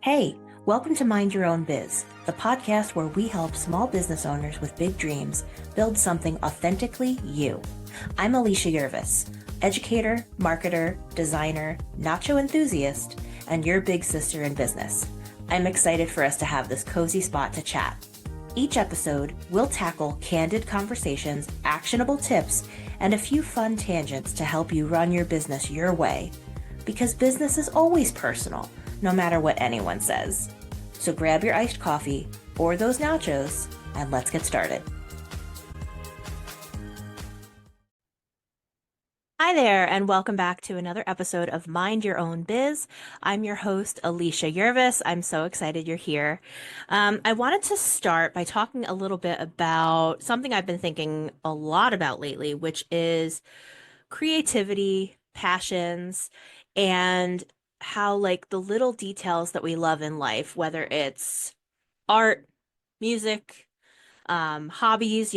Hey, welcome to Mind Your Own Biz, the podcast where we help small business owners with big dreams build something authentically you. I'm Alicia Yervis, educator, marketer, designer, nacho enthusiast, and your big sister in business. I'm excited for us to have this cozy spot to chat. Each episode, we'll tackle candid conversations, actionable tips, and a few fun tangents to help you run your business your way. Because business is always personal, no matter what anyone says. So grab your iced coffee or those nachos and let's get started. Hi there, and welcome back to another episode of Mind Your Own Biz. I'm your host, Alicia Yervis. I'm so excited you're here. I wanted to start by talking a little bit about something I've been thinking a lot about lately, which is creativity, passions, and how like the little details that we love in life, whether it's art, music, hobbies,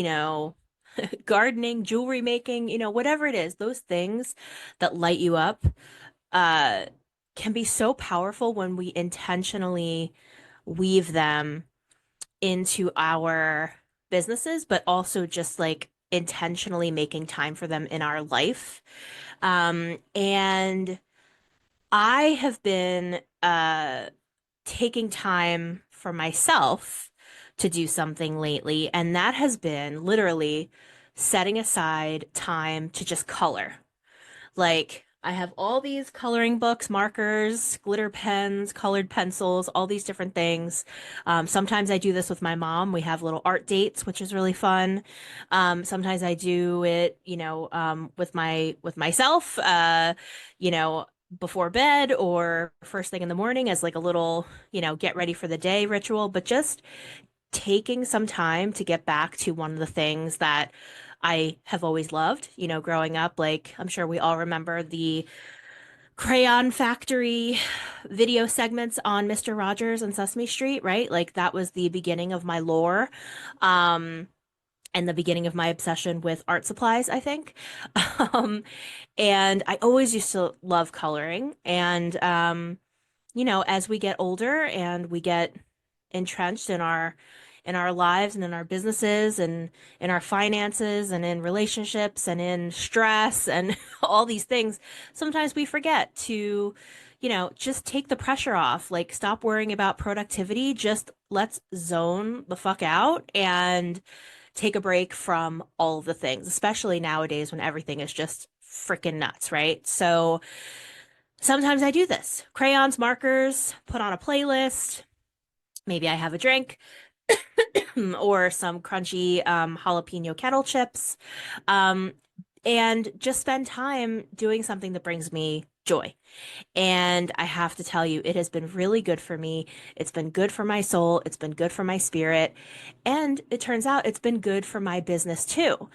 gardening, jewelry making, whatever it is, those things that light you up, uh, can be so powerful when we intentionally weave them into our businesses, but also just like intentionally making time for them in our life. And I have been taking time for myself to do something lately, and that has been literally setting aside time to just color. Like, I have all these coloring books, markers, glitter pens, colored pencils, all these different things. Sometimes I do this with my mom. We have little art dates, which is really fun. Sometimes I do it, with myself, you know, before bed or first thing in the morning as like a little, get ready for the day ritual. But just taking some time to get back to one of the things that I have always loved, growing up. Like, I'm sure we all remember the Crayon Factory video segments on Mr. Rogers and Sesame Street, right? Like, that was the beginning of my lore, um, and the beginning of my obsession with art supplies, I think. Um, and I always used to love coloring. And, as we get older and we get entrenched in our lives and in our businesses and in our finances and in relationships and in stress and all these things, sometimes we forget to, just take the pressure off. Like, stop worrying about productivity. Just let's zone the fuck out and take a break from all of the things, especially nowadays when everything is just freaking nuts, right? So sometimes I do this. Crayons, markers, put on a playlist. Maybe I have a drink or some crunchy jalapeno kettle chips, um, and just spend time doing something that brings me joy. And I have to tell you, it has been really good for me. It's been good for my soul. It's been good for my spirit. And it turns out it's been good for my business too.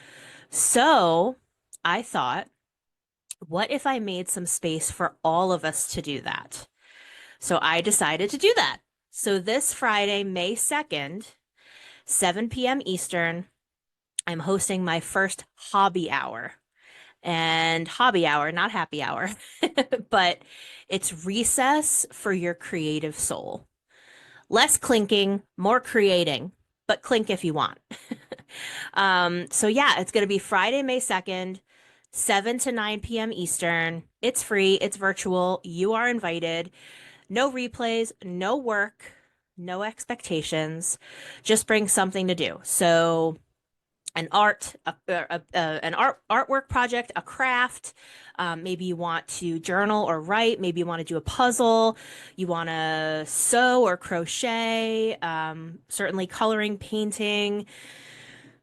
So I thought, what if I made some space for all of us to do that? So I decided to do that. So this Friday, May 2nd, 7 p.m. Eastern, I'm hosting my first hobby hour. And hobby hour, not happy hour, but it's recess for your creative soul. Less clinking, more creating, but clink if you want. So yeah, it's going to be Friday, May 2nd, 7 to 9 p.m. Eastern. It's free, it's virtual. You are invited. No replays, no work, no expectations. Just bring something to do. So an artwork project, a craft. Maybe you want to journal or write. Maybe you want to do a puzzle. You want to sew or crochet. Certainly coloring, painting.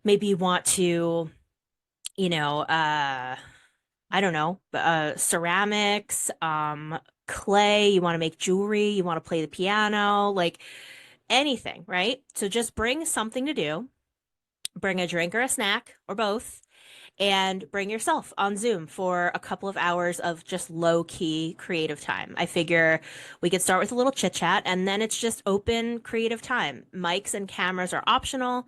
Maybe you want to, you know, uh, I don't know, ceramics, clay. You want to make jewelry. You want to play the piano, like anything, right? So just bring something to do. Bring a drink or a snack or both, and bring yourself on Zoom for a couple of hours of just low key creative time. I figure we could start with a little chit chat and then it's just open creative time. Mics and cameras are optional.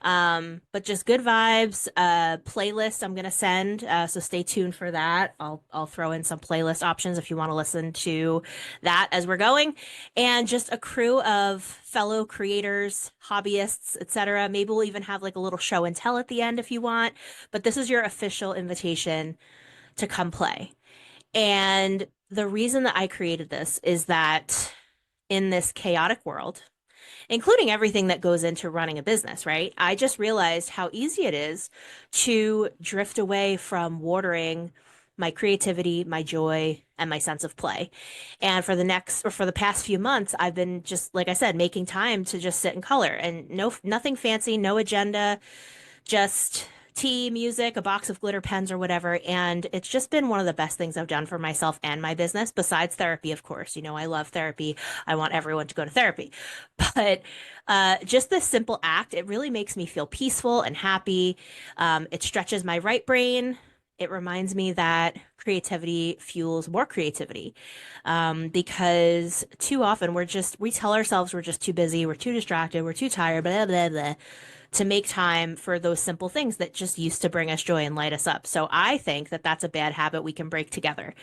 But just good vibes. Playlist I'm gonna send, so stay tuned for that. I'll throw in some playlist options if you want to listen to that as we're going, and just a crew of fellow creators, hobbyists, etc. Maybe we'll even have like a little show and tell at the end if you want. But this is your official invitation to come play. And the reason that I created this is that in this chaotic world, including everything that goes into running a business, right? I just realized how easy it is to drift away from watering my creativity, my joy, and my sense of play. And for the past few months, I've been just, like I said, making time to just sit and color and nothing fancy, no agenda, just tea, music, a box of glitter pens or whatever. And it's just been one of the best things I've done for myself and my business, besides therapy, of course. You know, I love therapy. I want everyone to go to therapy. But just this simple act, it really makes me feel peaceful and happy. It stretches my right brain. It reminds me that creativity fuels more creativity. Because too often we tell ourselves we're just too busy, we're too distracted, we're too tired, blah, blah, blah, to make time for those simple things that just used to bring us joy and light us up. So I think that that's a bad habit we can break together.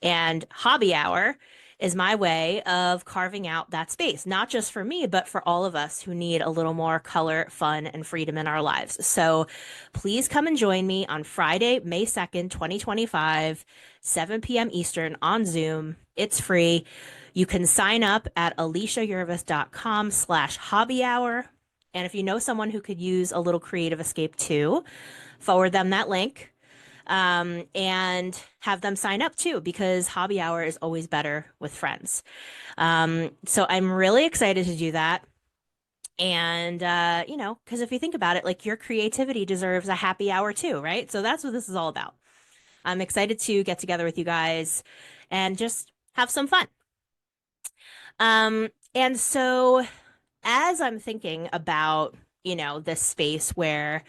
And hobby hour is my way of carving out that space, not just for me, but for all of us who need a little more color, fun, and freedom in our lives. So please come and join me on Friday, May 2nd, 2025, 7 p.m. Eastern on Zoom. It's free. You can sign up at aliciayurvis.com/hobby hour. And if you know someone who could use a little creative escape too, forward them that link, and have them sign up too, because hobby hour is always better with friends. So I'm really excited to do that. And, because if you think about it, like your creativity deserves a happy hour too, right? So that's what this is all about. I'm excited to get together with you guys and just have some fun. And so as I'm thinking about, this space where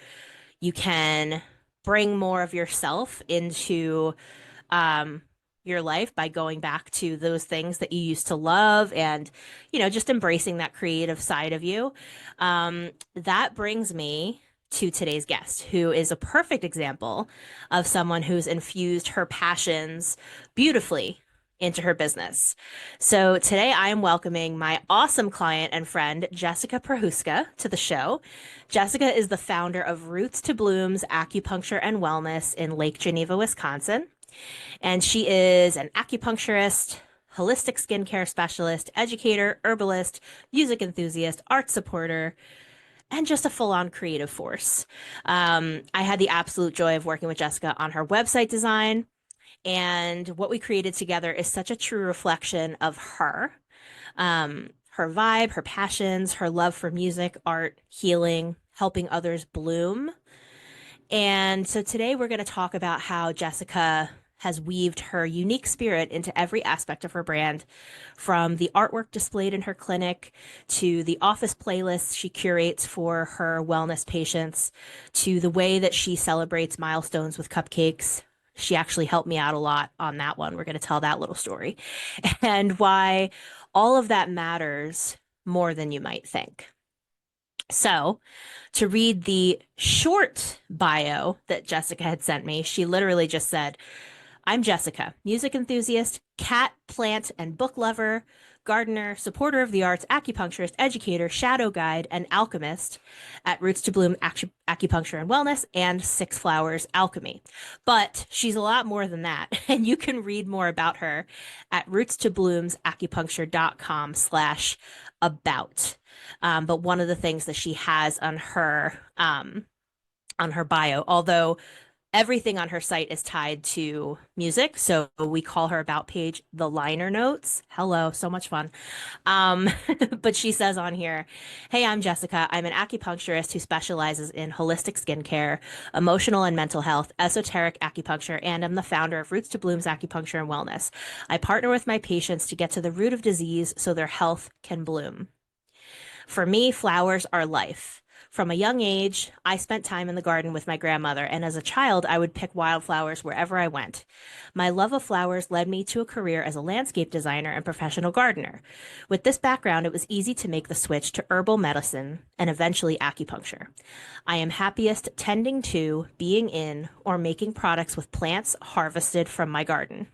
you can bring more of yourself into um, your life by going back to those things that you used to love and, just embracing that creative side of you. That brings me to today's guest, who is a perfect example of someone who's infused her passions beautifully into her business. So today I am welcoming my awesome client and friend, Jessica Prohuska, to the show. Jessica is the founder of Roots to Blooms Acupuncture and Wellness in Lake Geneva, Wisconsin. And she is an acupuncturist, holistic skincare specialist, educator, herbalist, music enthusiast, art supporter, and just a full-on creative force. I had the absolute joy of working with Jessica on her website design, and what we created together is such a true reflection of her, her vibe, her passions, her love for music, art, healing, helping others bloom. And so today we're going to talk about how Jessica has weaved her unique spirit into every aspect of her brand, from the artwork displayed in her clinic to the office playlists she curates for her wellness patients to the way that she celebrates milestones with cupcakes. She actually helped me out a lot on that one. We're going to tell that little story and why all of that matters more than you might think. So, to read the short bio that Jessica had sent me, she literally just said, I'm Jessica, music enthusiast, cat, plant, and book lover, gardener, supporter of the arts, acupuncturist, educator, shadow guide, and alchemist at Roots to Bloom Acupuncture and Wellness and Six Flowers Alchemy. But she's a lot more than that, and you can read more about her at rootstobloomsacupuncture.com/about. But one of the things that she has on her bio, although everything on her site is tied to music. So we call her about page the liner notes. Hello, so much fun. Um, but she says on here, hey, I'm Jessica. I'm an acupuncturist who specializes in holistic skincare, emotional and mental health, esoteric acupuncture, and I'm the founder of Roots to Blooms Acupuncture and Wellness. I partner with my patients to get to the root of disease so their health can bloom. For me, flowers are life. From a young age, I spent time in the garden with my grandmother, and as a child, I would pick wildflowers wherever I went. My love of flowers led me to a career as a landscape designer and professional gardener. With this background, it was easy to make the switch to herbal medicine and eventually acupuncture. I am happiest tending to, being in, or making products with plants harvested from my garden.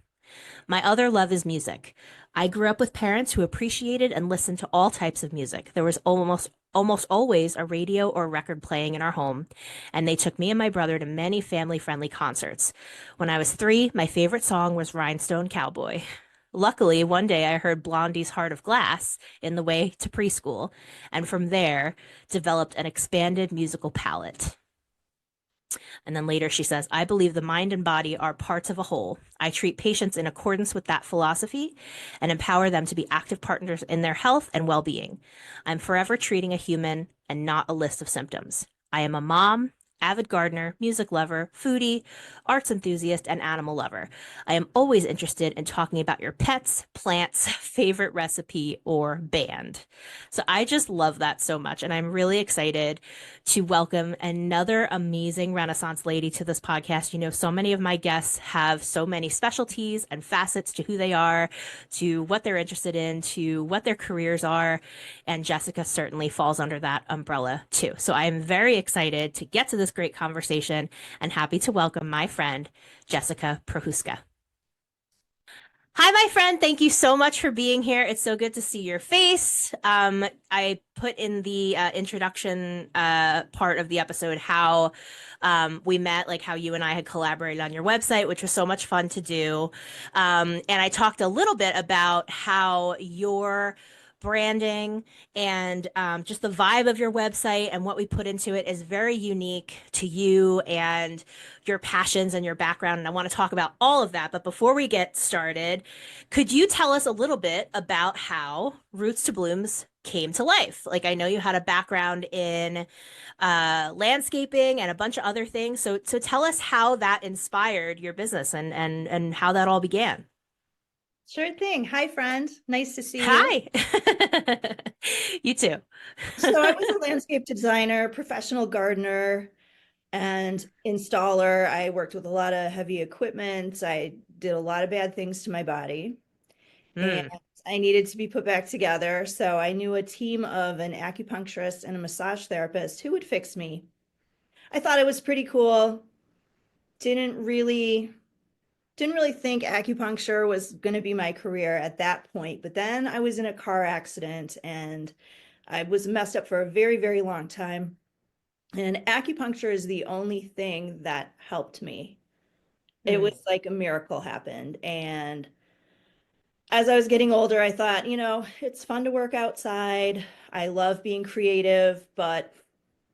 My other love is music. I grew up with parents who appreciated and listened to all types of music. There was almost always a radio or record playing in our home, and they took me and my brother to many family-friendly concerts. When I was 3, my favorite song was Rhinestone Cowboy. Luckily, one day I heard Blondie's Heart of Glass in the way to preschool, and from there developed an expanded musical palette. And then later she says, I believe the mind and body are parts of a whole. I treat patients in accordance with that philosophy and empower them to be active partners in their health and well being. I'm forever treating a human and not a list of symptoms. I am a mom, avid gardener, music lover, foodie, arts enthusiast, and animal lover. I am always interested in talking about your pets, plants, favorite recipe, or band. So I just love that so much. And I'm really excited to welcome another amazing Renaissance lady to this podcast. You know, so many of my guests have so many specialties and facets to who they are, to what they're interested in, to what their careers are. And Jessica certainly falls under that umbrella too. So I am very excited to get to this great conversation and happy to welcome my friend, Jessica Prohuska. Hi, my friend. Thank you so much for being here. It's so good to see your face. I put in the introduction part of the episode how we met, like how you and I had collaborated on your website, which was so much fun to do. And I talked a little bit about how your branding and just the vibe of your website and what we put into it is very unique to you and your passions and your background. And I want to talk about all of that. But before we get started, could you tell us a little bit about how Roots to Blooms came to life? Like, I know you had a background in landscaping and a bunch of other things. So tell us how that inspired your business and how that all began. Sure thing. Hi, friend. Nice to see you. Hi. You too. So, I was a landscape designer, professional gardener, and installer. I worked with a lot of heavy equipment. I did a lot of bad things to my body, and Mm, I needed to be put back together. So, I knew a team of an acupuncturist and a massage therapist who would fix me. I thought it was pretty cool. Didn't really didn't really think acupuncture was going to be my career at that point, but then I was in a car accident and I was messed up for a very, very long time. And acupuncture is the only thing that helped me. It mm, was like a miracle happened. And as I was getting older, I thought, it's fun to work outside. I love being creative, but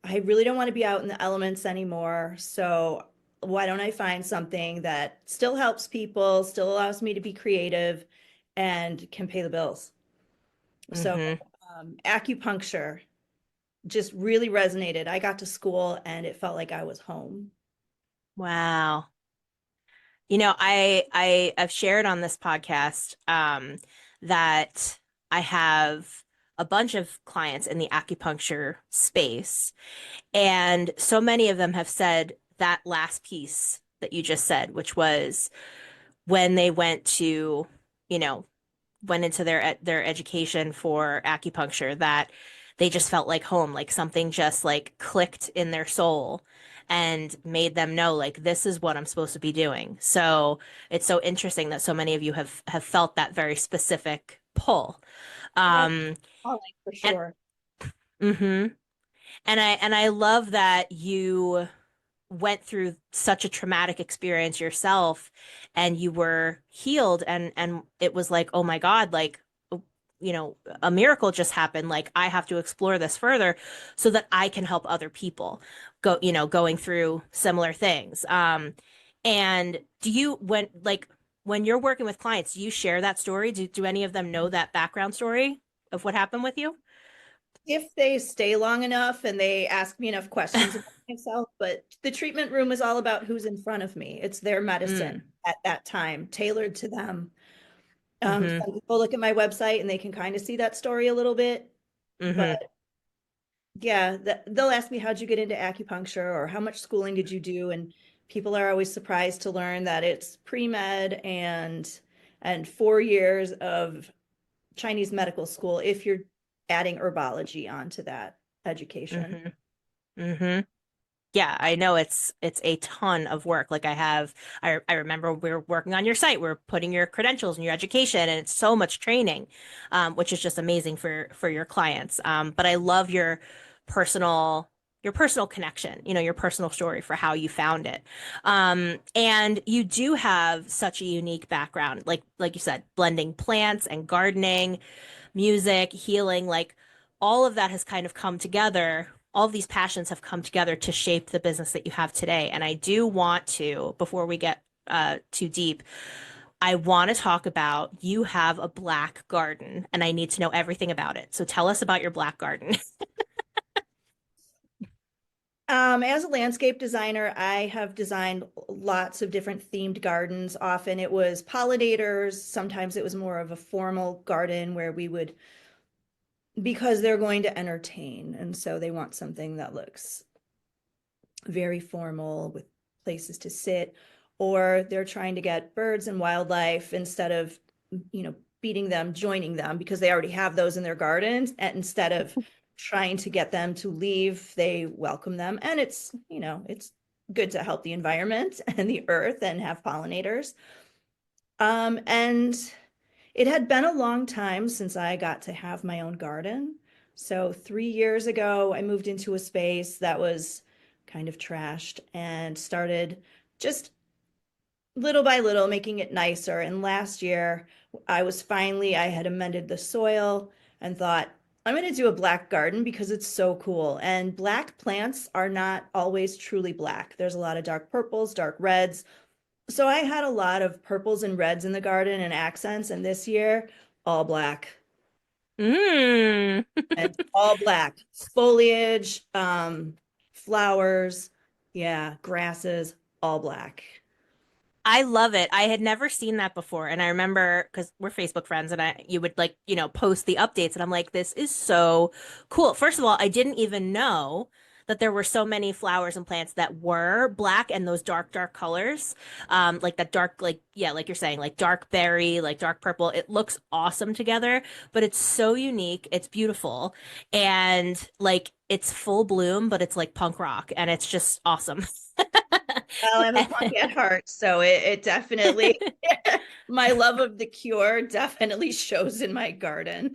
I really don't want to be out in the elements anymore. So why don't I find something that still helps people, still allows me to be creative, and can pay the bills? So hmm. acupuncture just really resonated. I got to school and it felt like I was home. Wow. You know, I've shared on this podcast that I have a bunch of clients in the acupuncture space, and so many of them have said that last piece that you just said, which was when they went to, you know, went into their education for acupuncture, that they just felt like home, like something just like clicked in their soul and made them know like this is what I'm supposed to be doing. So it's so interesting that so many of you have felt that very specific pull. Oh, Um calling for and sure. mhm. And I love that you went through such a traumatic experience yourself and you were healed and it was like, oh my God, like a miracle just happened. Like I have to explore this further so that I can help other people going through similar things. And do you when you're working with clients, do you share that story? Do any of them know that background story of what happened with you? If they stay long enough and they ask me enough questions about myself, but the treatment room is all about who's in front of me. It's their medicine Mm, at that time, tailored to them. mm-hmm, Some people look at my website and they can kind of see that story a little bit, but mm-hmm. Yeah, they'll ask me, how'd you get into acupuncture or how much schooling did you do? And people are always surprised to learn that it's pre-med and 4 years of Chinese medical school if you're adding herbology onto that education. Hmm. Hmm. Yeah, I know it's a ton of work. Like I remember we were working on your site, we are putting your credentials and your education, and it's so much training, which is just amazing for your clients. But I love your personal connection, your personal story for how you found it. And you do have such a unique background, like you said, blending plants and gardening, music, healing, like all of that has kind of come together. All of these passions have come together to shape the business that you have today. And I do want to, before we get too deep, I want to talk about you have a black garden and I need to know everything about it. So tell us about your black garden. As a landscape designer, I have designed lots of different themed gardens. Often it was pollinators, sometimes it was more of a formal garden where we would, because they're going to entertain, and so they want something that looks very formal with places to sit, or they're trying to get birds and wildlife instead of, beating them, joining them because they already have those in their gardens. And instead of trying to get them to leave, they welcome them. And it's good to help the environment and the earth and have pollinators. And it had been a long time since I got to have my own garden. So 3 years ago, I moved into a space that was kind of trashed and started just little by little making it nicer. And last year, I had amended the soil and thought, I'm going to do a black garden because it's so cool. And black plants are not always truly black. There's a lot of dark purples, dark reds, so I had a lot of purples and reds in the garden and accents, and this year, all black. Mm. And all black. Foliage, flowers, yeah, grasses, all black. I love it. I had never seen that before. And I remember because we're Facebook friends and you would like, post the updates and I'm like, this is so cool. First of all, I didn't even know that there were so many flowers and plants that were black and those dark, dark colors. Like that dark, like, yeah, like you're saying, like dark berry, like dark purple. It looks awesome together, but it's so unique. It's beautiful. And like it's full bloom, but it's like punk rock and it's just awesome. Well, I'm a punk at heart, so it definitely, my love of the Cure definitely shows in my garden.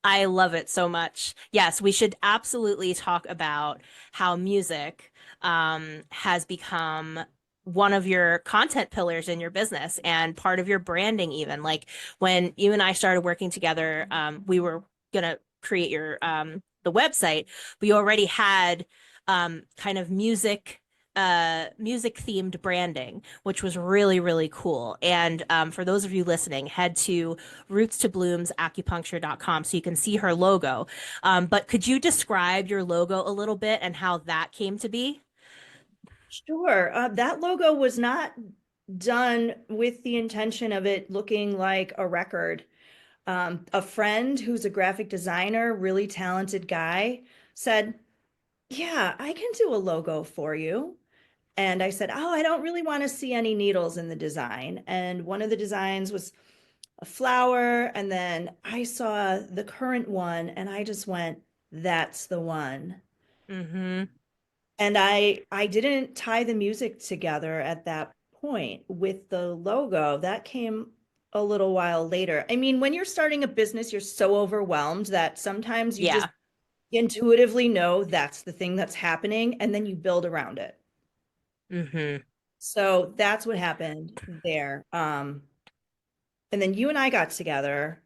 I love it so much. Yes, we should absolutely talk about how music has become one of your content pillars in your business and part of your branding, even. Like when you and I started working together, we were gonna create your the website. We already had kind of music themed branding, which was really, really cool. And for those of you listening, head to rootstoblooms.acupuncture.com so you can see her logo. But could you describe your logo a little bit and how that came to be? Sure. That logo was not done with the intention of it looking like a record. A friend who's a graphic designer, really talented guy, said, yeah, I can do a logo for you. And I said, oh, I don't really want to see any needles in the design. And one of the designs was a flower. And then I saw the current one and I just went, that's the one. Mm-hmm. And I didn't tie the music together at that point with the logo. That came a little while later. I mean, when you're starting a business, you're so overwhelmed that sometimes you just Yeah. intuitively know that's the thing that's happening and then you build around it. Mm-hmm. So that's what happened there. And then you and I got together,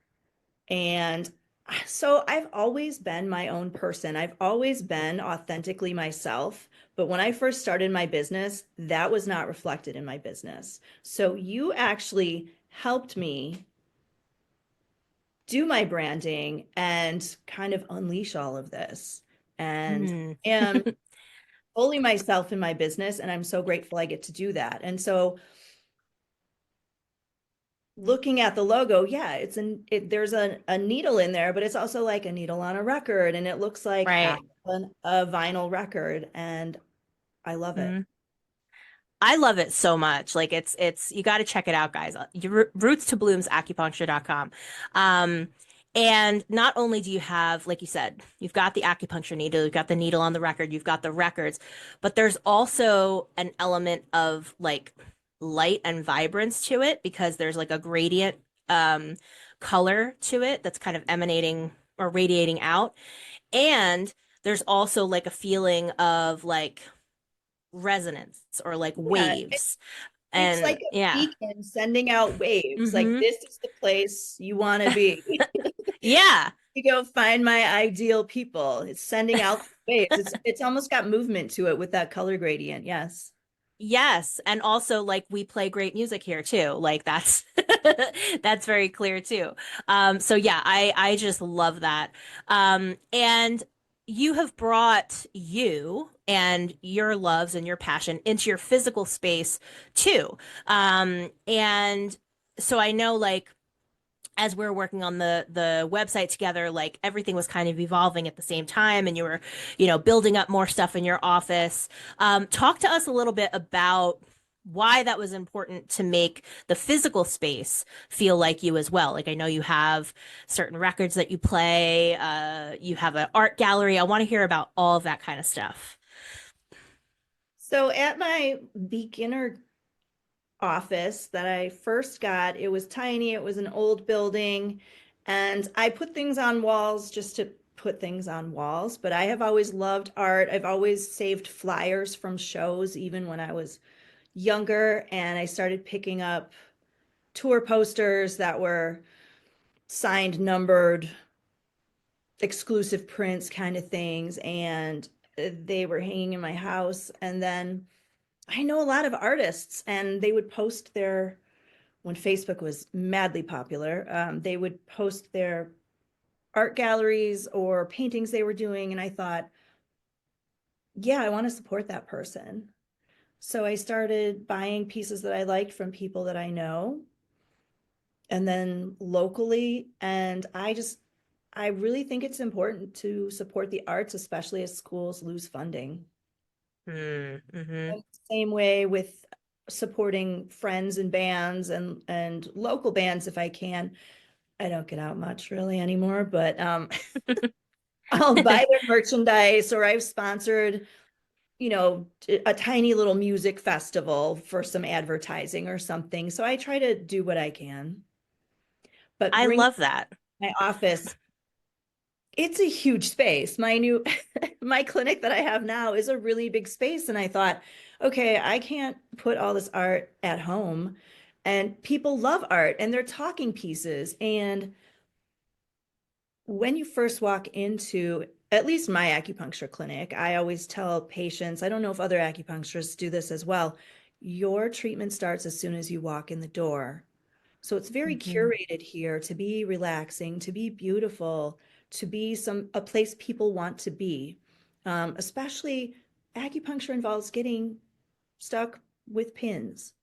and so I've always been my own person. I've always been authentically myself. But when I first started my business, that was not reflected in my business. So you actually helped me do my branding and kind of unleash all of this. And Mm. I am fully myself in my business, and I'm so grateful I get to do that. And so looking at the logo, yeah, there's a needle in there, but it's also like a needle on a record, and it looks like half Right. a vinyl record, and I love it. Mhm. I love it so much. Like it's you got to check it out, guys. Roots to Blooms acupuncture.com. Um and not only do you have, like you said, you've got the acupuncture needle, you've got the needle on the record, you've got the records, but there's also an element of like light and vibrance to it because there's like a gradient um color to it that's kind of emanating or radiating out. And there's also like a feeling of like resonance or like Yeah, waves. it's like And a yeah. beacon sending out waves. Like Hmm. this is the place you want to be. Yeah. You go find my ideal people. It's sending out waves. It's almost got movement to it with that color gradient. Yes. Yes. And also like we play great music here too. Like that's that's very clear too. So yeah, I just love that. And you have brought you and your loves and your passion into your physical space too. And so I know like as we were working on the website together, like everything was kind of evolving at the same time, and you were, building up more stuff in your office. Talk to us a little bit about why that was important to make the physical space feel like you as well. Like I know you have certain records that you play, you have an art gallery. I want to hear about all of that kind of stuff. So at my beginner office that I first got, it was tiny, it was an old building, and I put things on walls just to put things on walls, but I have always loved art. I've always saved flyers from shows, even when I was younger, and I started picking up tour posters that were signed, numbered, exclusive prints kind of things, and they were hanging in my house. And then I know a lot of artists, and they would post their when Facebook was madly popular, they would post their art galleries or paintings they were doing. And I thought, yeah, I want to support that person. So I started buying pieces that I liked from people that I know and then locally. And I really think it's important to support the arts, especially as schools lose funding. Mm-hmm. Same way with supporting friends and bands and local bands if I can. I don't get out much really anymore, but I'll buy their merchandise or I've sponsored, a tiny little music festival for some advertising or something. So I try to do what I can. But I bring love that. my office, it's a huge space. My new my clinic that I have now is a really big space and I thought, okay, I can't put all this art at home. And people love art and they're talking pieces and when you first walk into at least my acupuncture clinic, I always tell patients, I don't know if other acupuncturists do this as well, your treatment starts as soon as you walk in the door. So it's very Hmm. curated here to be relaxing, to be beautiful, to be a place people want to be. Especially acupuncture involves getting stuck with pins.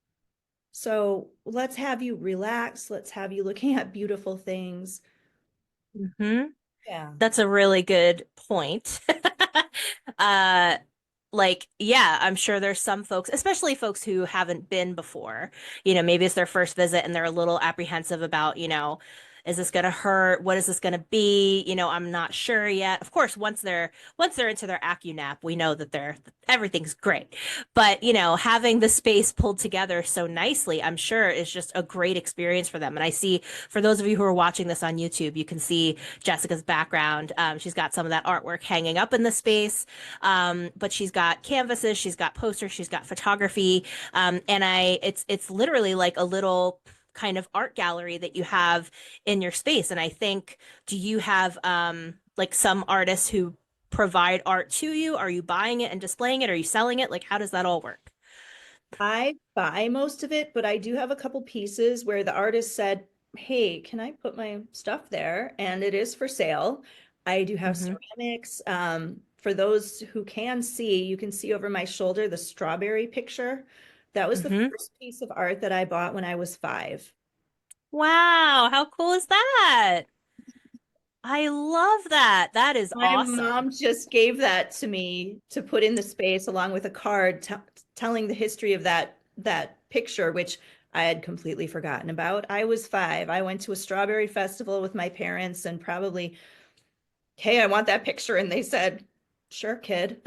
So let's have you relax. Let's have you looking at beautiful things. Hmm. Yeah. That's a really good point. Uh, like, yeah, I'm sure there's some folks, especially folks who haven't been before, maybe it's their first visit and they're a little apprehensive about, is this going to hurt? What is this going to be? I'm not sure yet. Of course, once they're into their AccuNap, we know that everything's great. But, having the space pulled together so nicely, I'm sure is just a great experience for them. And I see for those of you who are watching this on YouTube, you can see Jessica's background. She's got some of that artwork hanging up in the space. But she's got canvases, she's got posters, she's got photography. And it's literally like a little kind of art gallery that you have in your space. And I think, do you have like some artists who provide art to you? Are you buying it and displaying it? Are you selling it? Like, how does that all work? I buy most of it, but I do have a couple pieces where the artist said, hey, can I put my stuff there? And it is for sale. I do have Hmm. ceramics. For those who can see, you can see over my shoulder the strawberry picture. That was the Hmm. first piece of art that I bought when I was 5. Wow, how cool is that? I love that. That is My awesome. mom just gave that to me to put in the space along with a card telling the history of that picture, which I had completely forgotten about. I was 5. I went to a strawberry festival with my parents and probably, hey, I want that picture. And they said, sure, kid.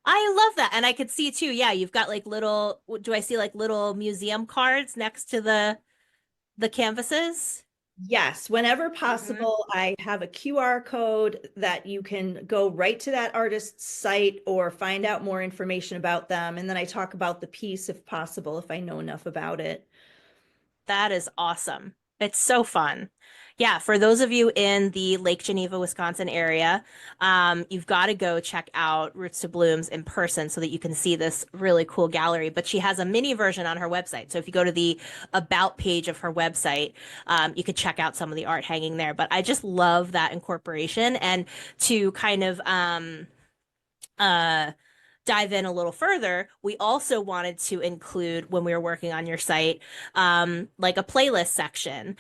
I love that. And I could see too, yeah, you've got like little, do I see like little museum cards next to the canvases? Yes, whenever Hmm. possible, I have a QR code that you can go right to that artist's site or find out more information about them. And then I talk about the piece if possible, if I know enough about it. That is awesome. It's so fun. Yeah, for those of you in the Lake Geneva, Wisconsin area, you've got to go check out Roots to Blooms in person so that you can see this really cool gallery. But she has a mini version on her website. So if you go to the About page of her website, you could check out some of the art hanging there. But I just love that incorporation and to kind of uh dive in a little further, we also wanted to include when we were working on your site, like a playlist section,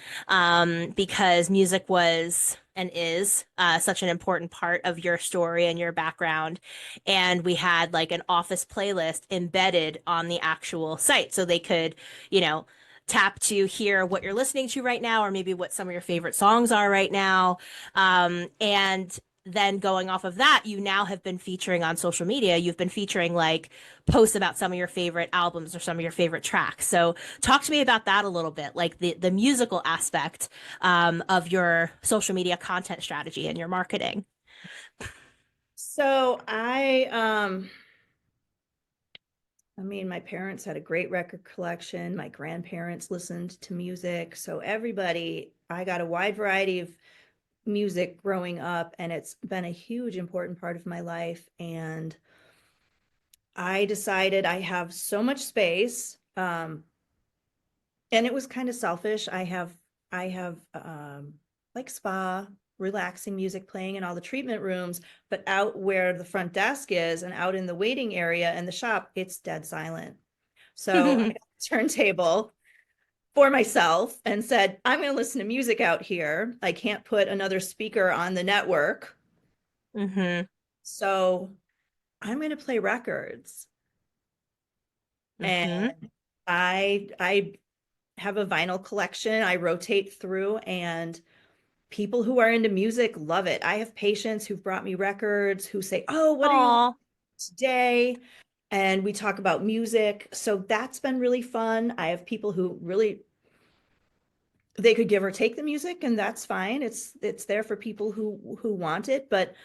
because music was and is such an important part of your story and your background. And we had like an office playlist embedded on the actual site so they could, you know, tap to hear what you're listening to right now, or maybe what some of your favorite songs are right now. And then going off of that, you now have been featuring on social media. You've been featuring like posts about some of your favorite albums or some of your favorite tracks. So talk to me about that a little bit, like the musical aspect of your social media content strategy and your marketing. So I mean, my parents had a great record collection. My grandparents listened to music. So everybody, I got a wide variety of music growing up, and it's been a huge important part of my life. And I decided I have so much space. And it was kind of selfish. I have like spa, relaxing music playing in all the treatment rooms, but out where the front desk is and out in the waiting area and the shop, it's dead silent. So I got a turntable for myself and said, I'm going to listen to music out here. I can't put another speaker on the network. Hmm. So I'm going to play records. And Hmm. I have a vinyl collection I rotate through, and people who are into music love it. I have patients who've brought me records who say, "Oh, what are you listening Aw. to today?" And we talk about music. So that's been really fun. I have people who really they could give or take the music, and that's fine. It's there for people who want it. But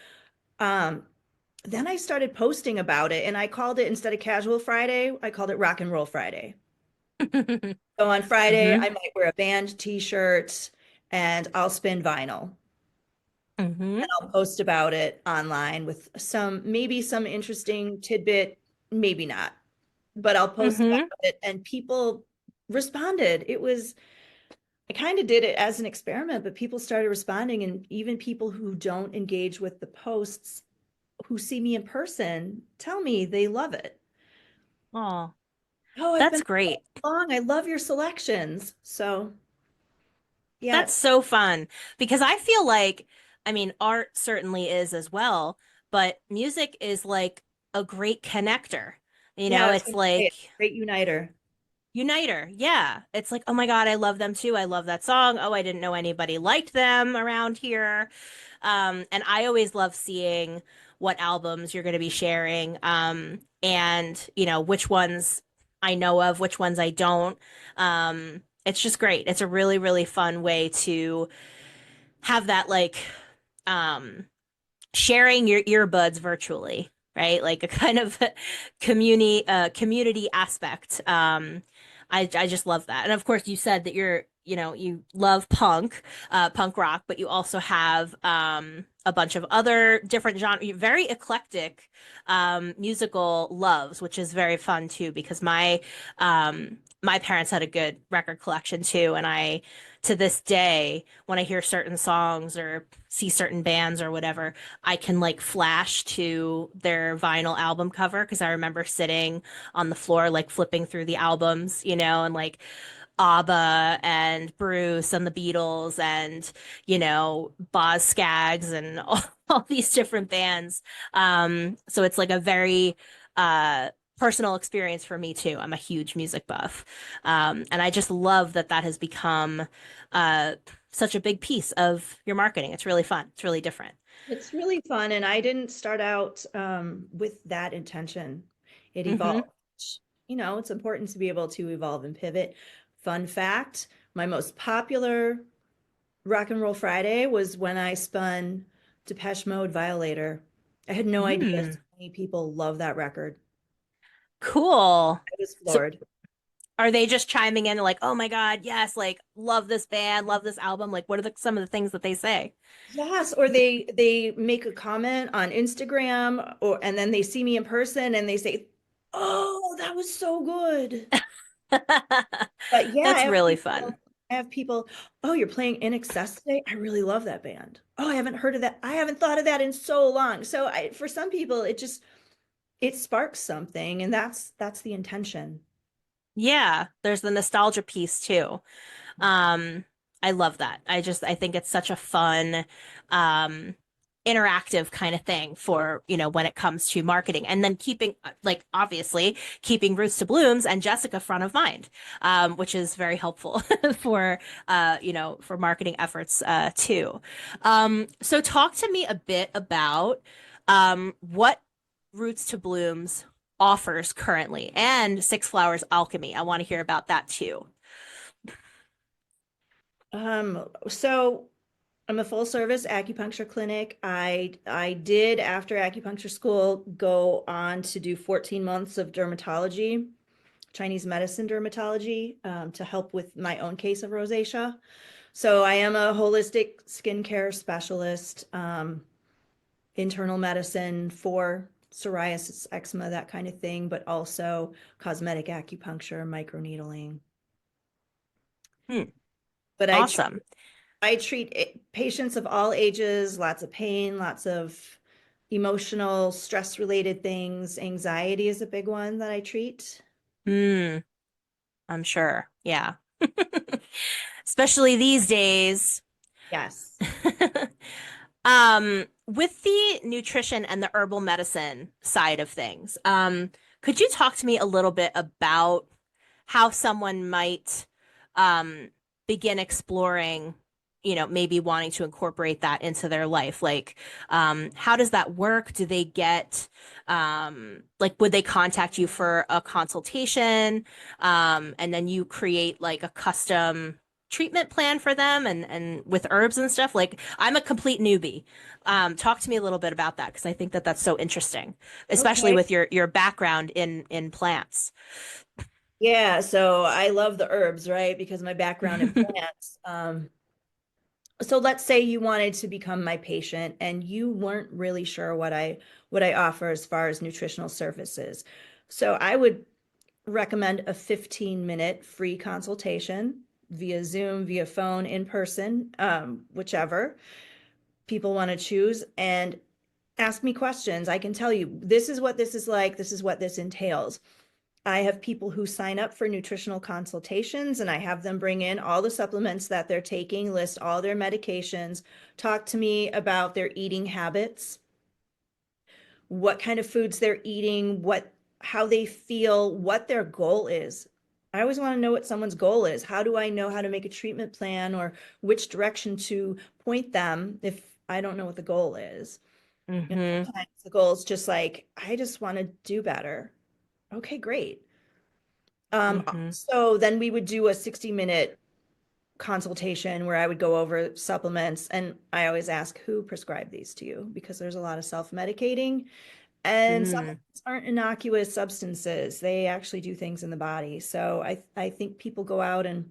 um then I started posting about it, and I called it, instead of Casual Friday, I called it Rock and Roll Friday. So on Friday, Hmm. I might wear a band t-shirt and I'll spin vinyl. Hmm. I'll post about it online with maybe some interesting tidbit, maybe not, but I'll post about Hmm. it, and people responded. I kind of did it as an experiment, but people started responding, and even people who don't engage with the posts, who see me in person, tell me they love it. Aw. Oh, I've been That's great. so long. I love your selections. So, yeah, That's so fun because I feel like, I mean, art certainly is as well, but music is like a great connector. You yeah, know, I was it's going to say like it. Great uniter. uniter. Yeah. It's like, oh my God, I love them too. I love that song. Oh, I didn't know anybody liked them around here. And I always love seeing what albums you're going to be sharing, and, you know, which ones I know of, which ones I don't. It's just great. It's a really, really fun way to have that like um sharing your earbuds virtually, right? Like a kind of community aspect. I just love that. And of course you said that you love punk rock, but you also have a bunch of other different genre, very eclectic musical loves, which is very fun too because my parents had a good record collection too, and I to this day when I hear certain songs or see certain bands or whatever, I can like flash to their vinyl album cover because I remember sitting on the floor like flipping through the albums, you know, and like ABBA and Bruce and the Beatles and, Boz Scaggs and all these different bands. So it's like a very personal experience for me too. I'm a huge music buff. And I just love that that has become uh, such a big piece of your marketing. It's really fun. It's really different. It's really fun, and I didn't start out with that intention. It Hmm. evolved. It's important to be able to evolve and pivot. Fun fact, my most popular Rock and Roll Friday was when I spun Depeche Mode Violator. I had no idea so Mm, many people love that record. cool. I was So floored. are they just chiming in like, oh my God, yes, like love this band, love this album? Like, what are some of the things that they say? Yes, or they make a comment on Instagram, or and then they see me in person and they say, "Oh, that was so good." But yeah, That's really fun. I have people, "Oh, you're playing In Excess today? I really love that band." "Oh, I haven't heard of that. I haven't thought of that in so long." So for some people, it sparks something, and that's the intention. Yeah, there's the nostalgia piece too. Um, I love that. I think it's such a fun, um, interactive kind of thing for, when it comes to marketing and then keeping, like, obviously keeping Roots to Blooms and Jessica front of mind, which is very helpful for, for marketing efforts, too. So talk to me a bit about, what Roots to Blooms offers currently and Six Flowers Alchemy. I want to hear about that too. So I'm a full service acupuncture clinic. I did after acupuncture school go on to do 14 months of dermatology, Chinese medicine dermatology, to help with my own case of rosacea. So I am a holistic skincare specialist, internal medicine for psoriasis, eczema, that kind of thing, but also cosmetic acupuncture, microneedling. Hmm. But Awesome. I treat patients of all ages, lots of pain, lots of emotional, stress related things. Anxiety is a big one that I treat. Hmm. I'm sure. Yeah. Especially these days. Yes. With the nutrition and the herbal medicine side of things, could you talk to me a little bit about how someone might um, begin exploring, maybe wanting to incorporate that into their life? Like, how does that work? Do they get, like, would they contact you for a consultation? And then you create like a custom treatment plan for them and with herbs and stuff? Like, I'm a complete newbie. Talk to me a little bit about that because I think that that's so interesting, especially Okay. with your background in plants. Yeah, so I love the herbs, right? Because my background in plants. So let's say you wanted to become my patient and you weren't really sure what I offer as far as nutritional services. So I would recommend a 15-minute free consultation via Zoom, via phone, in person, whichever people want to choose, and ask me questions. I can tell you, this is what this is like, this is what this entails. I have people who sign up for nutritional consultations and I have them bring in all the supplements that they're taking, list all their medications, talk to me about their eating habits, what kind of foods they're eating, how they feel, what their goal is. I always want to know what someone's goal is. How do I know how to make a treatment plan or which direction to point them if I don't know what the goal is? Hmm. Sometimes the goal is just like, I just want to do better. Okay, great. Hmm. So then we would do a 60-minute consultation where I would go over supplements. And I always ask who prescribed these to you because there's a lot of self-medicating. And Mm. supplements aren't innocuous substances. They actually do things in the body. So I think people go out and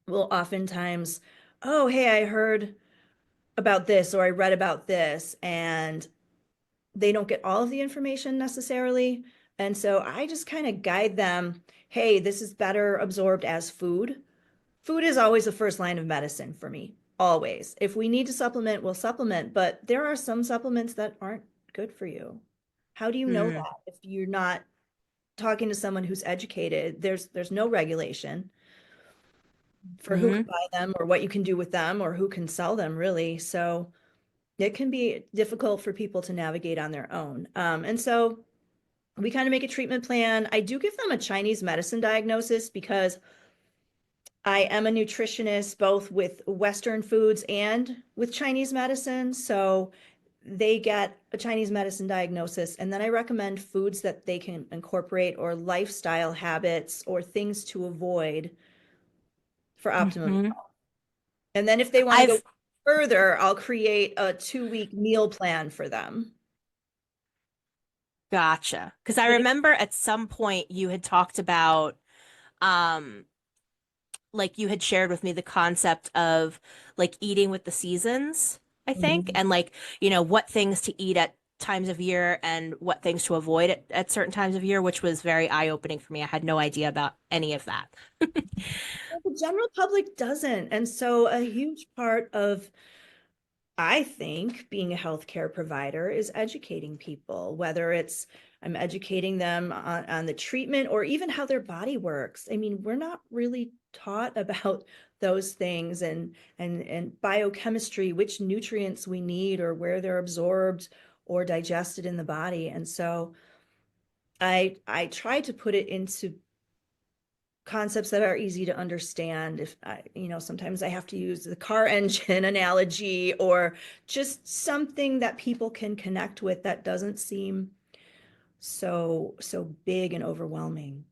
will oftentimes, oh, hey, I heard about this or I read about this, and they don't get all of the information necessarily. And so I just kind of guide them, hey, this is better absorbed as food. Food is always the first line of medicine for me, always. If we need to supplement, we'll supplement, but there are some supplements that aren't good for you. How do you know Mm. that if you're not talking to someone who's educated? There's no regulation. for who can Hmm. buy them or what you can do with them or who can sell them, really. So it can be difficult for people to navigate on their own. And so we kind of make a treatment plan. I do give them a Chinese medicine diagnosis because I am a nutritionist both with Western foods and with Chinese medicine. So they get a Chinese medicine diagnosis, and then I recommend foods that they can incorporate or lifestyle habits or things to avoid for optimum. Hmm. And then if they want to go I've further, I'll create a 2 week meal plan for them. Gotcha. Because I remember at some point you had talked about, um, like you had shared with me the concept of like eating with the seasons, I think, Mhm. and like, what things to eat at times of year and what things to avoid at certain times of year, which was very eye-opening for me. I had no idea about any of that. Well, the general public doesn't. And so a huge part of, I think, being a healthcare provider is educating people, whether it's I'm educating them on the treatment or even how their body works. I mean, we're not really taught about those things and biochemistry, which nutrients we need or where they're absorbed or digested in the body. And so I try to put it into concepts that are easy to understand. If I, sometimes I have to use the car engine analogy or just something that people can connect with that doesn't seem so big and overwhelming.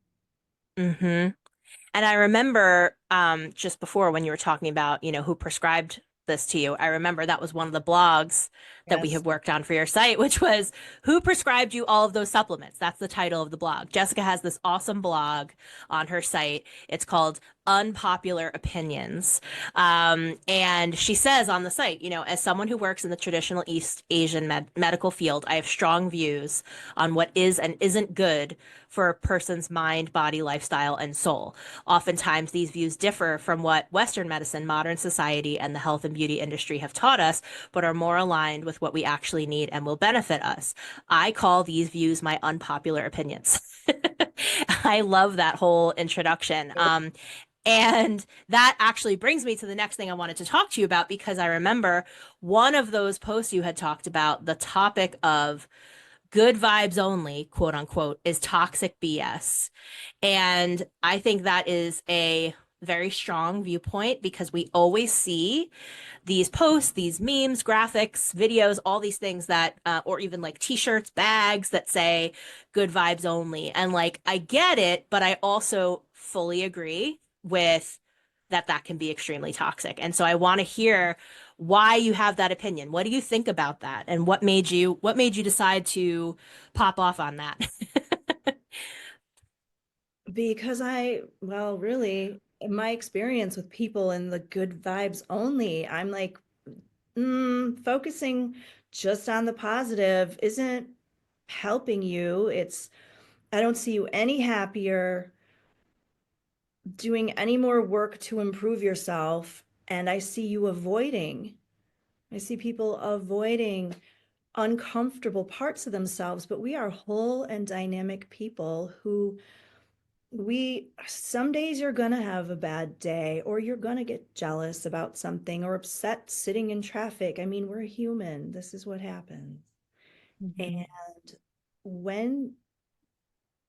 Hmm. And I remember just before when you were talking about, who prescribed this to you, I remember that was one of the blogs that we Yes. have worked on for your site, which was Who Prescribed You All of Those Supplements? That's the title of the blog. Jessica has this awesome blog on her site. It's called Unpopular Opinions. And she says on the site, as someone who works in the traditional East Asian medical field, I have strong views on what is and isn't good for a person's mind, body, lifestyle, and soul. Oftentimes, these views differ from what Western medicine, modern society, and the health and beauty industry have taught us, but are more aligned with what we actually need and will benefit us. I call these views my unpopular opinions. I love that whole introduction. And that actually brings me to the next thing I wanted to talk to you about because I remember one of those posts you had talked about the topic of good vibes only, quote unquote, is toxic BS. And I think that is a very strong viewpoint because we always see these posts, these memes, graphics, videos, all these things that, or even like t-shirts, bags that say good vibes only. And like, I get it, but I also fully agree with that can be extremely toxic. And so I want to hear why you have that opinion. What do you think about that? And what made you decide to pop off on that? Because well, really, in my experience with people in the good vibes only, I'm like, focusing just on the positive isn't helping you. I don't see you any happier doing any more work to improve yourself. And I see you avoiding, I see people avoiding uncomfortable parts of themselves, but we are whole and dynamic people who some days you're going to have a bad day or you're going to get jealous about something or upset sitting in traffic. I mean, we're human. This is what happens. Mhm. And when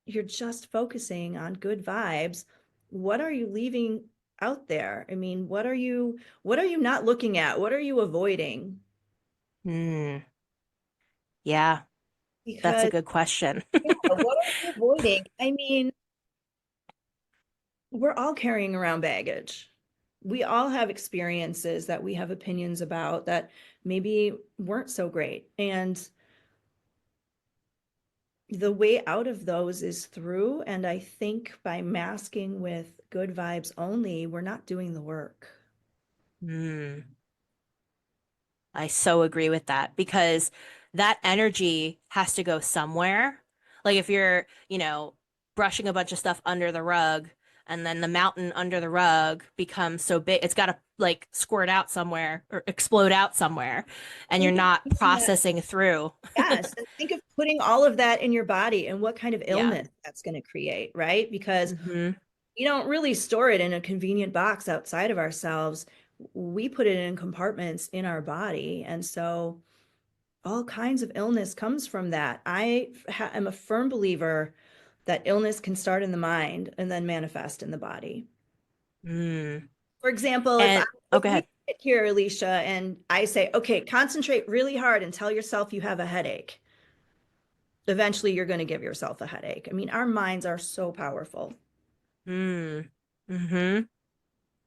you're just focusing on good vibes, what are you leaving out there? I mean, what are you not looking at? What are you avoiding? Hmm. Yeah, that's a Because good question. yeah, what are you avoiding? I mean, we're all carrying around baggage. We all have experiences that we have opinions about that maybe weren't so great. And the way out of those is through. And I think by masking with good vibes only, we're not doing the work. Hmm. I so agree with that because that energy has to go somewhere. Like if you're, brushing a bunch of stuff under the rug and then the mountain under the rug becomes so big, it's got to like squirt out somewhere or explode out somewhere and you're Think of not putting that, processing through. yes, and think of putting all of that in your body and what kind of Yeah. illness that's going to create, right? Because Hmm. We don't really store it in a convenient box outside of ourselves. We put it in compartments in our body. And so all kinds of illness comes from that. Am a firm believer that illness can start in the mind and then manifest in the body. Mm. For example, And oh, if go we ahead. sit here, Alicia, and I say, okay, concentrate really hard and tell yourself you have a headache, eventually you're going to give yourself a headache. I mean, our minds are so powerful. Mm. Hmm.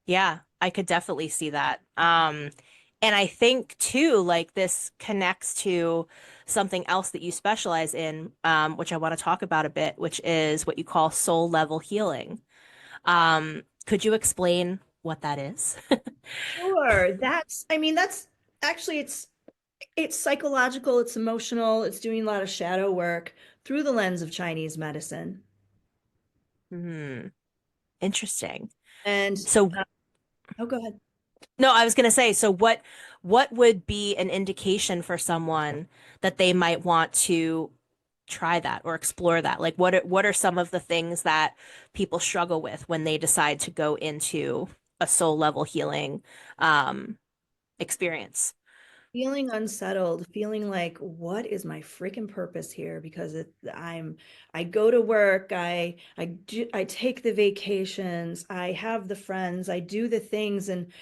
Yeah, I could definitely see that. And I think too, like this connects to something else that you specialize in, which I want to talk about a bit, which is what you call soul level healing. Could you explain what that is? Sure. I mean, that's actually it's psychological, it's emotional, it's doing a lot of shadow work through the lens of Chinese medicine. Hmm, interesting. And So, uh, oh, go ahead. no, I was going to say, so what would be an indication for someone that they might want to try that or explore that? Like what are some of the things that people struggle with when they decide to go into a soul level healing um experience? Feeling unsettled, feeling like, what is my freaking purpose here? Because I go to work, I take the vacations, I have the friends, I do the things, and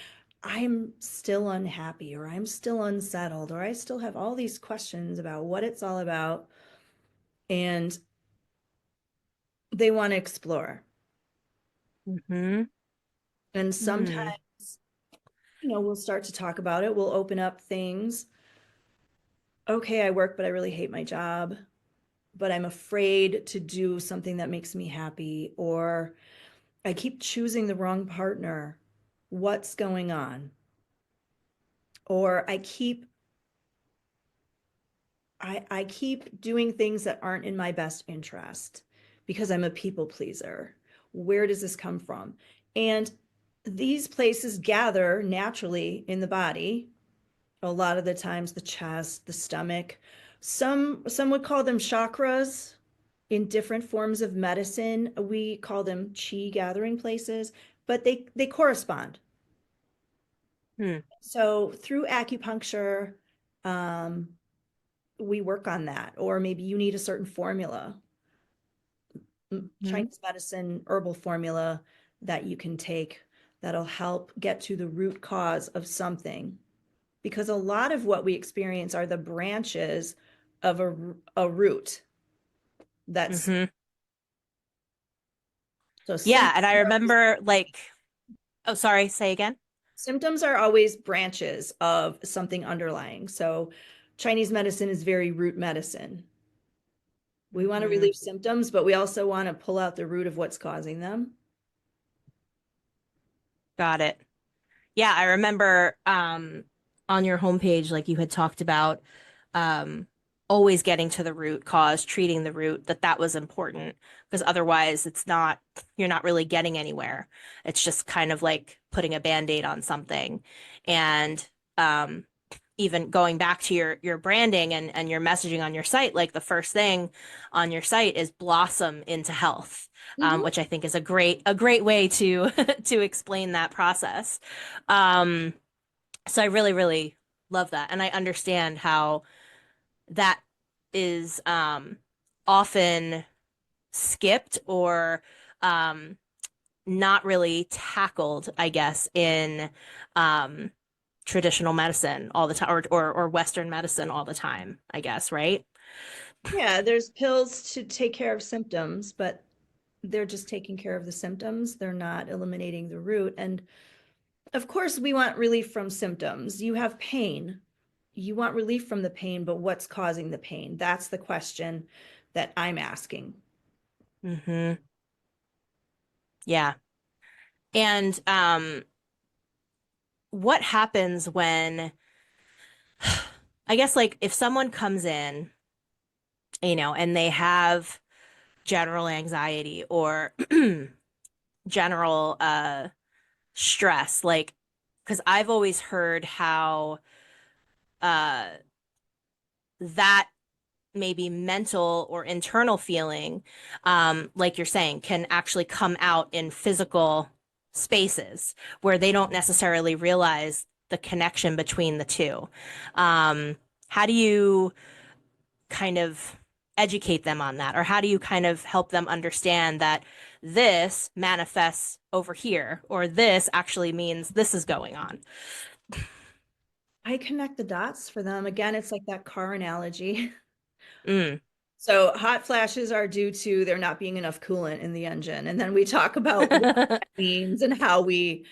I'm still unhappy, or I'm still unsettled, or I still have all these questions about what it's all about, and they want to explore. Mm-hmm. And Hmm. sometimes, we'll start to talk about it. We'll open up things. Okay, I work, but I really hate my job, but I'm afraid to do something that makes me happy, or I keep choosing the wrong partner. What's going on? Or I keep doing things that aren't in my best interest because I'm a people pleaser. Where does this come from? And these places gather naturally in the body. A lot of the times the chest, the stomach. Some would call them chakras in different forms of medicine. We call them chi gathering places, but they correspond. Hmm. So through acupuncture, um, we work on that. Or maybe you need a certain formula, Hmm. Chinese medicine herbal formula that you can take that'll help get to the root cause of something. Because a lot of what we experience are the branches of a root. That's Hmm. so Yeah, and symptoms I are always, remember like, oh, sorry, say again. symptoms are always branches of something underlying. So Chinese medicine is very root medicine. We want to Hmm. relieve symptoms, but we also want to pull out the root of what's causing them. Got it. Yeah, I remember on your homepage, like you had talked about um always getting to the root cause, treating the root, that was important because otherwise it's not you're not really getting anywhere. It's just kind of like putting a band-aid on something. And um even going back to your branding and your messaging on your site, like the first thing on your site is blossom into health, Mhm. which I think is a great way to to explain that process. Um, so I really, really love that. And I understand how that is often skipped or um, not really tackled, I guess, in um, traditional medicine all the time or Western medicine all the time, I guess, right? Yeah, there's pills to take care of symptoms, but they're just taking care of the symptoms. They're not eliminating the root. And of course, we want relief from symptoms. You have pain. You want relief from the pain, but what's causing the pain? That's the question that I'm asking. Hmm. Yeah. And what happens when, I guess, like if someone comes in, and they have general anxiety or general stress, like, because I've always heard how uh that maybe mental or internal feeling, like you're saying, can actually come out in physical spaces where they don't necessarily realize the connection between the two. How do you kind of educate them on that? Or how do you kind of help them understand that this manifests over here, or this actually means this is going on? I connect the dots for them. Again, it's like that car analogy. Mm. So hot flashes are due to there not being enough coolant in the engine. And then we talk about what that means and how we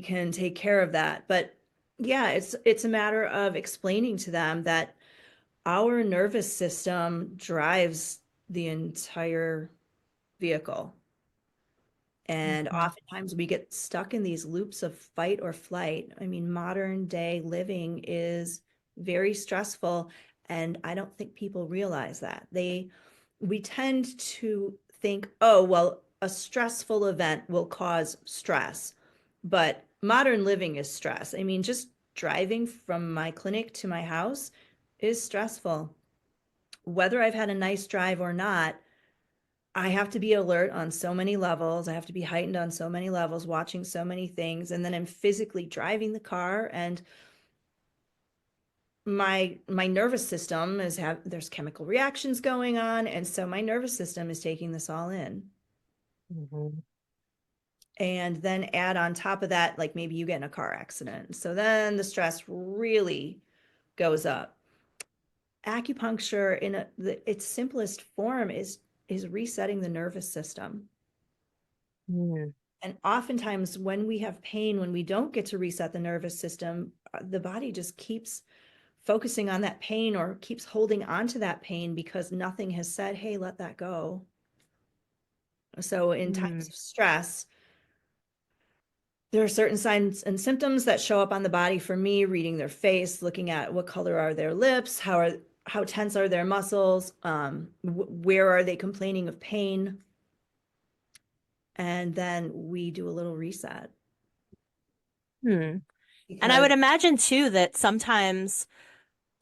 can take care of that. But yeah, it's a matter of explaining to them that our nervous system drives the entire vehicle. And Mhm. oftentimes we get stuck in these loops of fight or flight. I mean, modern day living is very stressful, and I don't think people realize that. We tend to think, oh, well, a stressful event will cause stress, but modern living is stress. I mean, just driving from my clinic to my house is stressful. Whether I've had a nice drive or not, I have to be alert on so many levels. I have to be heightened on so many levels, watching so many things. And then I'm physically driving the car, and my nervous system there's chemical reactions going on. And so my nervous system is taking this all in. Mhm. And then add on top of that, like maybe you get in a car accident. So then the stress really goes up. Acupuncture its simplest form is resetting the nervous system. Mm. And oftentimes, when we have pain, when we don't get to reset the nervous system, the body just keeps focusing on that pain or keeps holding on to that pain because nothing has said, hey, let that go. So, in times Mm. of stress, there are certain signs and symptoms that show up on the body for me, reading their face, looking at what color are their lips, how tense are their muscles, where are they complaining of pain, and then we do a little reset Hmm. And I because would imagine too that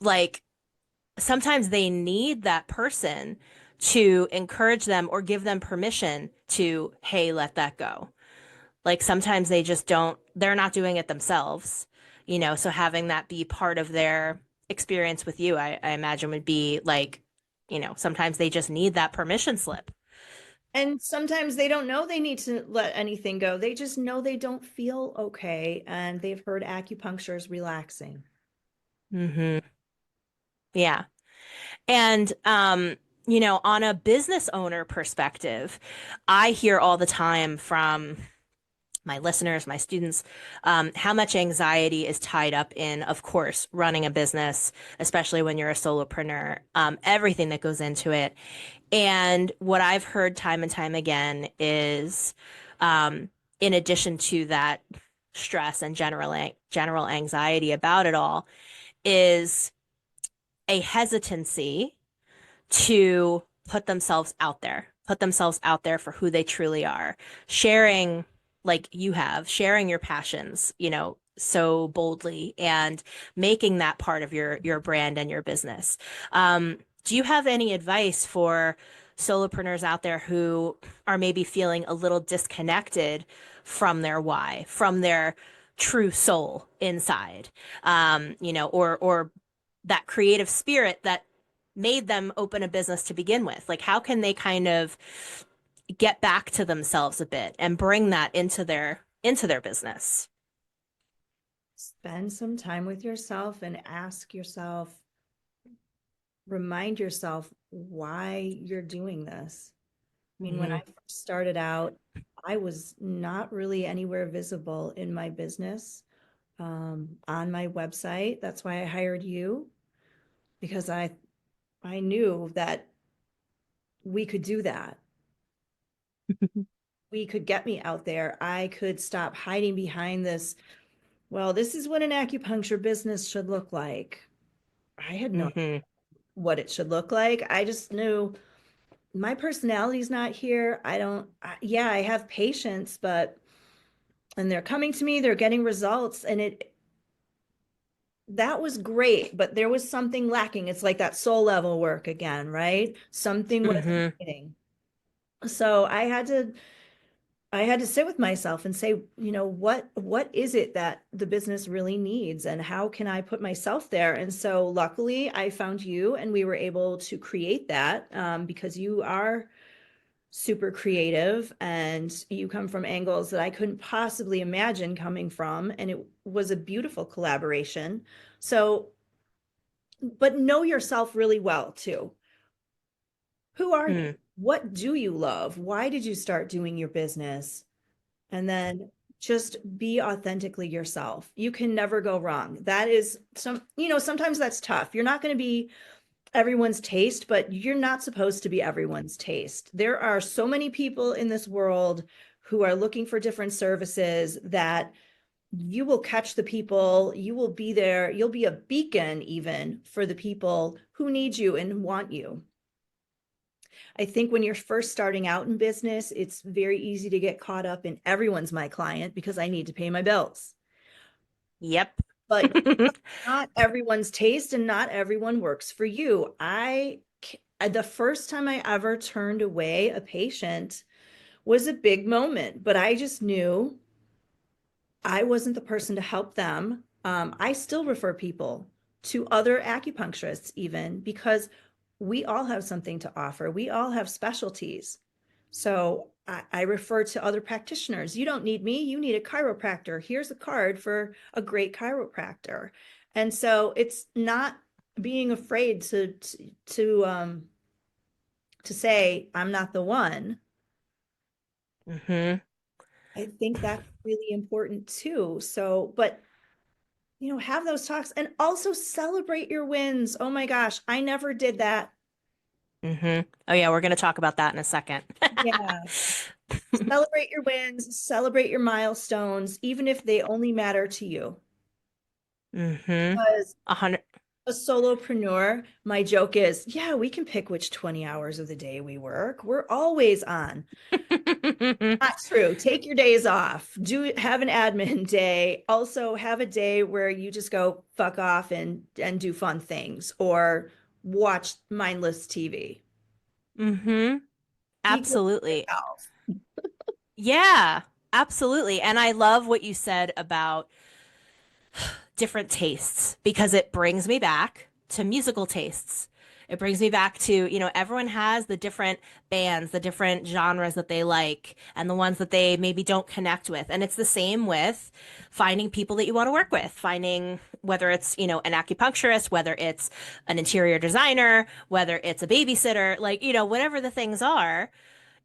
like, sometimes they need that person to encourage them or give them permission to, hey, let that go. Like sometimes they just don't, they're not doing it themselves, so having that be part of their experience with you, I imagine would be like, sometimes they just need that permission slip. and sometimes they don't know they need to let anything go. They just know they don't feel okay and they've heard acupuncture is relaxing. Hmm. Yeah. And, on a business owner perspective, I hear all the time from my listeners, my students, how much anxiety is tied up in, of course, running a business, especially when you're a solopreneur, everything that goes into it. And what I've heard time and time again is, in addition to that stress and general anxiety about it all, is a hesitancy to put themselves out there for who they truly are, sharing like you have, sharing your passions, so boldly and making that part of your brand and your business. Do you have any advice for solopreneurs out there who are maybe feeling a little disconnected from their why, from their true soul inside, or that creative spirit that made them open a business to begin with? Like, how can they kind of get back to themselves a bit and bring that into their business? Spend some time with yourself and ask yourself, remind yourself why you're doing this. I mean, when I Hmm. first started out, I was not really anywhere visible in my business, on my website. That's why I hired you because I knew that we could do that. We could get me out there. I could stop hiding behind this. Well, this is what an acupuncture business should look like. I had no idea Hmm. what it should look like. I just knew my personality's not here. Yeah, I have patience, but, and they're coming to me, they're getting results. And that was great, but there was something lacking. It's like that soul level work again, right? Something wasn't Hmm. hitting. So I had to sit with myself and say, what is it that the business really needs and how can I put myself there? And so luckily I found you and we were able to create that because you are super creative and you come from angles that I couldn't possibly imagine coming from. And it was a beautiful collaboration. So, but know yourself really well too. Who are you? Hmm. What do you love? Why did you start doing your business? And then just be authentically yourself. You can never go wrong. That is sometimes that's tough. You're not going to be everyone's taste, but you're not supposed to be everyone's taste. There are so many people in this world who are looking for different services that you will catch the people, you will be there, you'll be a beacon even for the people who need you and want you. I think when you're first starting out in business, it's very easy to get caught up in everyone's my client because I need to pay my bills. Yep. But not everyone's taste and not everyone works for you. The first time I ever turned away a patient was a big moment, but I just knew I wasn't the person to help them. I still refer people to other acupuncturists, even because we all have something to offer. We all have specialties. So I refer to other practitioners. You don't need me. You need a chiropractor. Here's a card for a great chiropractor. And so it's not being afraid to say I'm not the one. Hmm. I think that's really important too. So, but have those talks and also celebrate your wins. Oh my gosh, I never did that. Hmm. Oh yeah, we're going to talk about that in a second. Yeah. Celebrate your wins, celebrate your milestones, even if they only matter to you. Hmm. Because 100. a solopreneur, my joke is, yeah, we can pick which 20 hours of the day we work. We're always on. Not true. Take your days off. Do have an admin day. Also have a day where you just go fuck off and do fun things or watch mindless TV. Hmm. Be good to Absolutely. yourself. Yeah, absolutely. And I love what you said about different tastes because it brings me back to musical tastes. It brings me back to, everyone has the different bands, the different genres that they like, and the ones that they maybe don't connect with. And it's the same with finding people that you want to work with, finding whether it's, an acupuncturist, whether it's an interior designer, whether it's a babysitter, like, whatever the things are,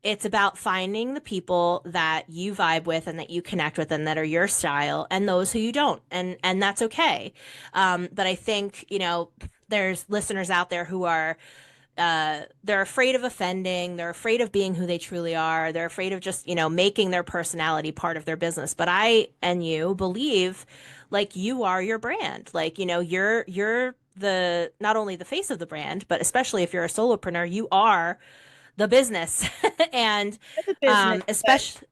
it's about finding the people that you vibe with and that you connect with and that are your style and those who you don't. And that's okay. But I think, there's listeners out there who are they're afraid of offending, they're afraid of being who they truly are, they're afraid of just, making their personality part of their business. But I and you believe like you are your brand. Like, you're the not only the face of the brand, but especially if you're a solopreneur, you are the business. And The business, but especially,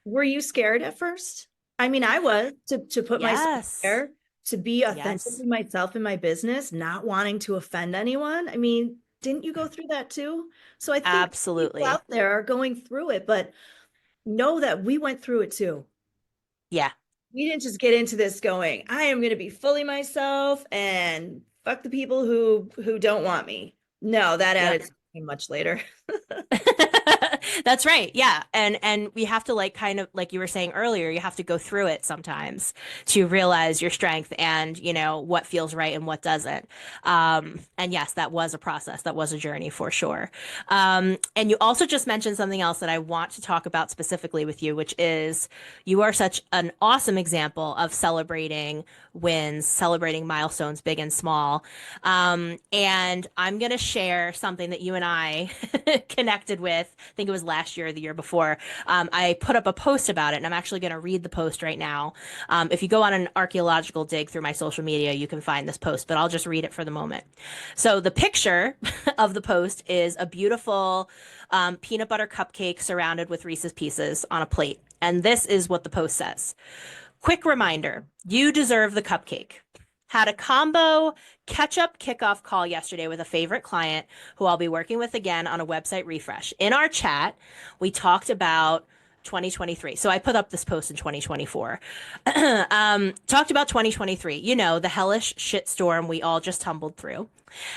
were you scared at first? I mean, I was to put myself yes, there, to be yes, authentically myself in my business, not wanting to offend anyone. I mean, didn't you go through that too? So I think people absolutely. out there are going through it, but know that we went through it too. Yeah, We didn't just get into this going, I am going to be fully myself and fuck the people who don't want me. No, that yep. attitude came much later. That's right. Yeah. And we have to like kind of like you were saying earlier, you have to go through it sometimes to realize your strength and, what feels right and what doesn't. And yes, that was a process. That was a journey for sure. And you also just mentioned something else that I want to talk about specifically with you, which is you are such an awesome example of celebrating wins, celebrating milestones, big and small. And I'm going to share something that you and I connected with. I think it was last year or the year before. I put up a post about it, and I'm actually going to read the post right now. If you go on an archaeological dig through my social media, you can find this post, but I'll just read it for the moment. So the picture of the post is a beautiful peanut butter cupcake surrounded with Reese's Pieces on a plate. And this is what the post says. Quick reminder, you deserve the cupcake. Had a combo catch-up kickoff call yesterday with a favorite client who I'll be working with again on a website refresh. In our chat, we talked about 2023. So I put up this post in 2024. Talked about 2023, the hellish shitstorm we all just tumbled through,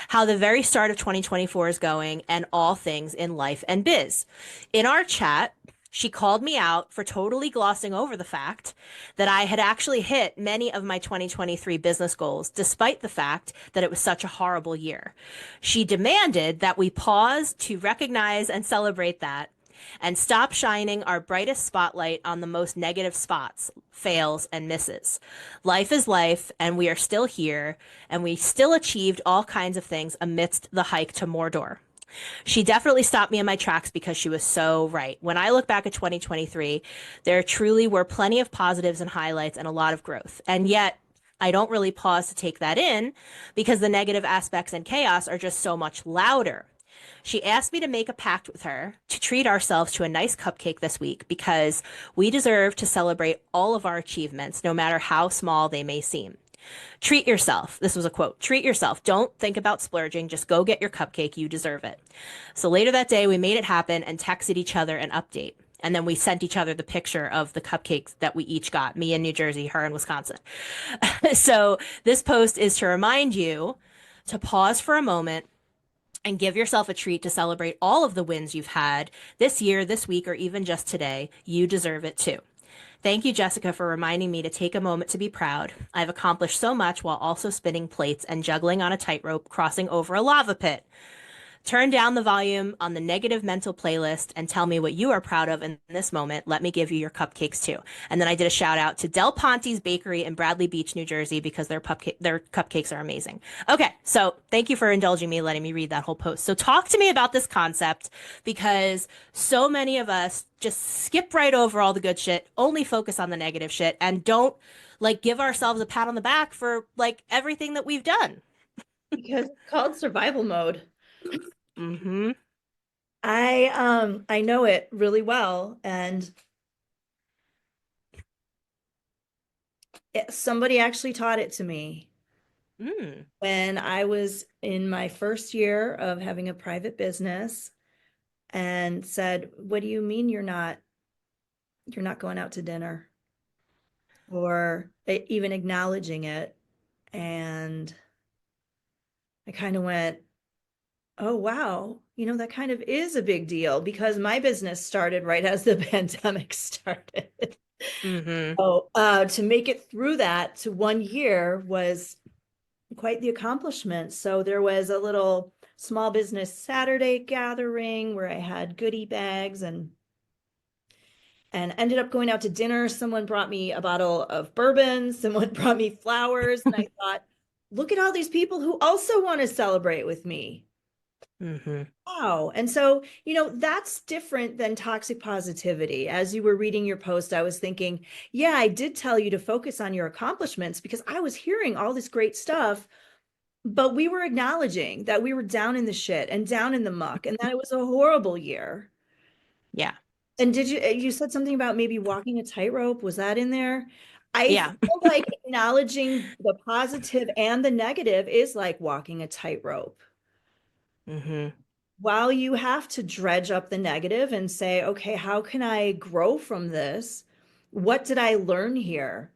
how the very start of 2024 is going, and all things in life and biz. In our chat, she called me out for totally glossing over the fact that I had actually hit many of my 2023 business goals, despite the fact that it was such a horrible year. She demanded that we pause to recognize and celebrate that and stop shining our brightest spotlight on the most negative spots, fails, and misses. Life is life, and we are still here, and we still achieved all kinds of things amidst the hike to Mordor. She definitely stopped me in my tracks because she was so right. When I look back at 2023, there truly were plenty of positives and highlights and a lot of growth. And yet, I don't really pause to take that in because the negative aspects and chaos are just so much louder. She asked me to make a pact with her to treat ourselves to a nice cupcake this week because we deserve to celebrate all of our achievements, no matter how small they may seem. Treat yourself. This was a quote. Treat yourself. Don't think about splurging. Just go get your cupcake. You deserve it. So later that day, we made it happen and texted each other an update. And then we sent each other the picture of the cupcakes that we each got, me in New Jersey, her in Wisconsin. So this post is to remind you to pause for a moment and give yourself a treat to celebrate all of the wins you've had this year, this week, or even just today. You deserve it too. Thank you, Jessica, for reminding me to take a moment to be proud. I've accomplished so much while also spinning plates and juggling on a tightrope crossing over a lava pit. Turn down the volume on the negative mental playlist and tell me what you are proud of in this moment. Let me give you your cupcakes too. And then I did a shout out to Del Ponte's Bakery in Bradley Beach, New Jersey, because their cupcakes are amazing. Okay, so thank you for indulging me, letting me read that whole post. So talk to me about this concept because so many of us just skip right over all the good shit, only focus on the negative shit, and don't like give ourselves a pat on the back for like everything that we've done. Because it's called survival mode. Mm-hmm. I know it really well, and somebody actually taught it to me Mm. when I was in my first year of having a private business and said, "What do you mean you're not going out to dinner?" Or even acknowledging it. And I kind of went, "Oh, wow. That kind of is a big deal because my business started right as the pandemic started." Mm-hmm. So, to make it through that to 1 year was quite the accomplishment. So there was a little small business Saturday gathering where I had goodie bags and ended up going out to dinner. Someone brought me a bottle of bourbon, someone brought me flowers, and I thought, look at all these people who also want to celebrate with me. Mm-hmm. Wow. And so, that's different than toxic positivity. As you were reading your post, I was thinking, yeah, I did tell you to focus on your accomplishments because I was hearing all this great stuff, but we were acknowledging that we were down in the shit and down in the muck and that it was a horrible year. Yeah. And did you said something about maybe walking a tightrope? Was that in there? I Yeah. feel like acknowledging the positive and the negative is like walking a tightrope. Mm-hmm. While you have to dredge up the negative and say, okay, how can I grow from this? What did I learn here?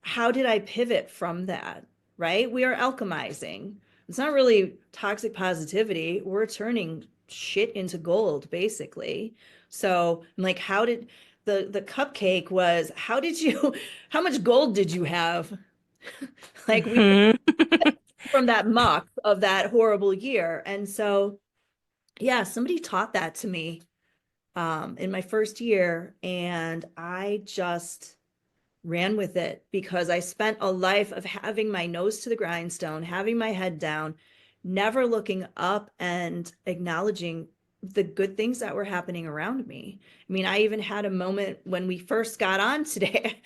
How did I pivot from that? Right? We are alchemizing. It's not really toxic positivity. We're turning shit into gold, basically. So I'm like, how did the cupcake was, how did you, how much gold did you have? Like we Mm-hmm. from that muck of that horrible year. And so, yeah, somebody taught that to me in my first year, and I just ran with it because I spent a life of having my nose to the grindstone, having my head down, never looking up and acknowledging the good things that were happening around me. I mean, I even had a moment when we first got on today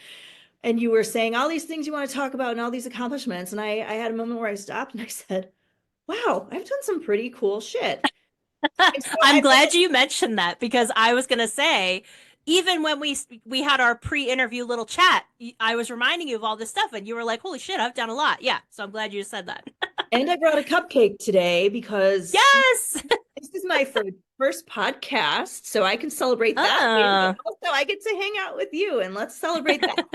and you were saying all these things you want to talk about and all these accomplishments. And I had a moment where I stopped and I said, wow, I've done some pretty cool shit. And so I'm I glad you mentioned that because I was going to say, even when we had our pre-interview little chat, I was reminding you of all this stuff, and you were like, "Holy shit, I've done a lot." Yeah, so I'm glad you said that. And I brought a cupcake today because Yes. this is my first podcast, so I can celebrate that way. But Ah, also, I get to hang out with you, and let's celebrate that.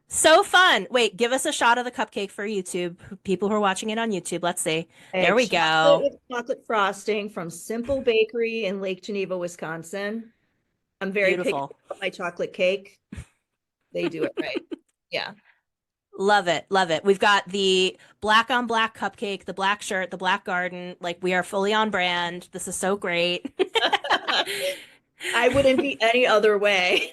so fun. Wait, give us a shot of the cupcake for YouTube. People who are watching it on YouTube, let's see. I There had we chocolate go. with chocolate frosting from Simple Bakery in Lake Geneva, Wisconsin. I'm very picky Beautiful. about my chocolate cake. They do it right. Yeah. Love it. Love it. We've got the black on black cupcake, the black shirt, the black garden. Like we are fully on brand. This is so great. I wouldn't be any other way.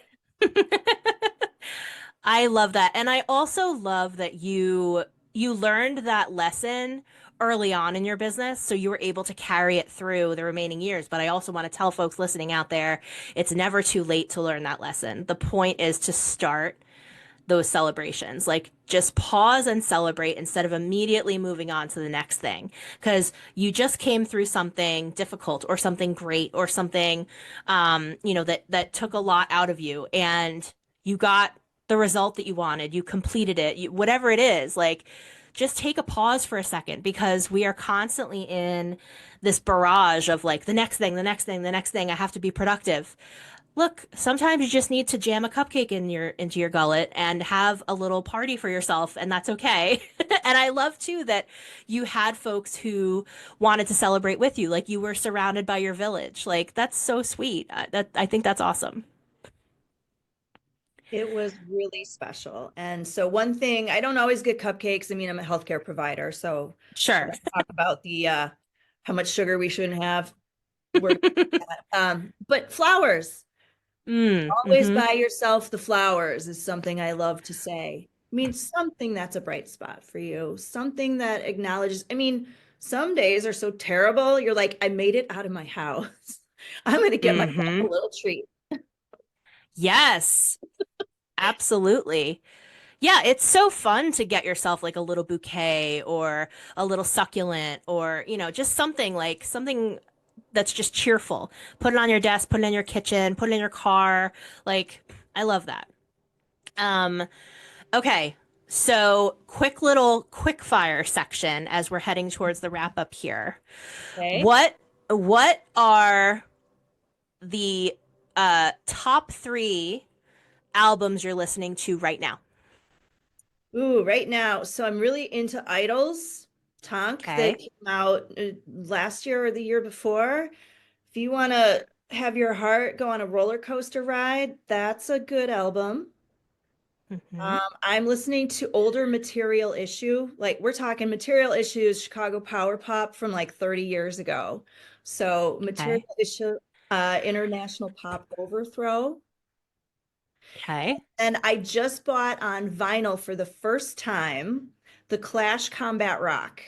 I love that. And I also love that you learned that lesson early on in your business, so you were able to carry it through the remaining years. But I also want to tell folks listening out there, it's never too late to learn that lesson. The point is to start those celebrations. Like just pause and celebrate instead of immediately moving on to the next thing. Because you just came through something difficult or something great or something, that took a lot out of you, and you got the result that you wanted. You completed it. Whatever it is, like just take a pause for a second because we are constantly in this barrage of like the next thing, the next thing, the next thing. I have to be productive. Look, sometimes you just need to jam a cupcake into your gullet and have a little party for yourself, and that's okay. And I love too that you had folks who wanted to celebrate with you, like you were surrounded by your village. Like that's so sweet. I think that's awesome. It was really special. And so one thing, I don't always get cupcakes. I mean, I'm a healthcare provider, so Sure. talk about the how much sugar we shouldn't have. We're but flowers. Always Mm-hmm. buy yourself the flowers is something I love to say. I mean, something that's a bright spot for you, something that acknowledges. I mean, some days are so terrible, you're like, I made it out of my house. I'm gonna get myself a Mm-hmm. little treat. Yes, absolutely. Yeah, it's so fun to get yourself like a little bouquet or a little succulent or, just something that's just cheerful. Put it on your desk, put it in your kitchen, put it in your car. Like, I love that. Um, okay. So, quick little quick fire section as we're heading towards the wrap up here. Okay. What are the top 3 albums you're listening to right now? Ooh, right now. So I'm really into Idols, Tonk, that Okay. came out last year or the year before. If you want to have your heart go on a roller coaster ride, that's a good album. Hmm. I'm listening to older Material Issue. Like we're talking Material Issues, Chicago Power Pop from like 30 years ago. So Material Okay. Issue, International Pop Overthrow. Okay. And I just bought on vinyl for the first time the Clash Combat Rock.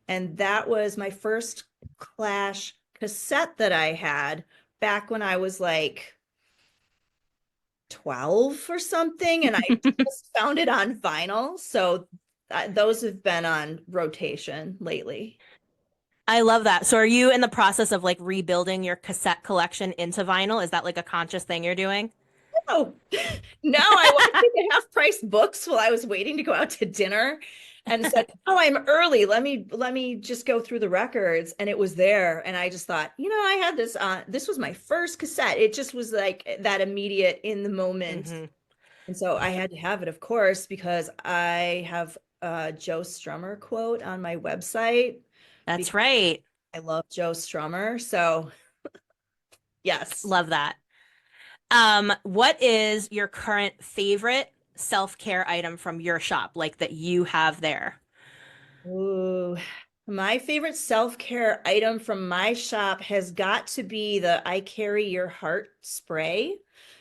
And that was my first Clash cassette that I had back when I was like 12 or something. And I just found it on vinyl. So those have been on rotation lately. I love that. So are you in the process of like rebuilding your cassette collection into vinyl? Is that like a conscious thing you're doing? Oh, no, I walked into half-price books while I was waiting to go out to dinner and said, "Oh, I'm early. Let me just go through the records." And it was there. And I just thought, I had this on. This was my first cassette. It just was like that immediate in the moment. Hmm. And so I had to have it, of course, because I have a Joe Strummer quote on my website That's because right. I love Joe Strummer. So yes. Love that. What is your current favorite self-care item from your shop, like that you have there? Ooh, my favorite self-care item from my shop has got to be the I Carry Your Heart spray.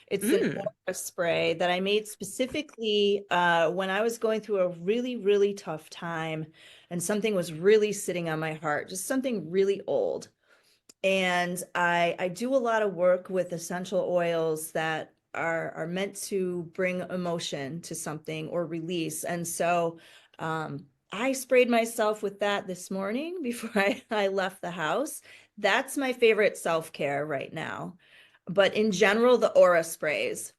It's an Mm, aura spray that I made specifically when I was going through a really, really tough time and something was really sitting on my heart, just something really old. And I do a lot of work with essential oils that are meant to bring emotion to something or release. And so I sprayed myself with that this morning before I left the house. That's my favorite self-care right now. but in general, the aura sprays.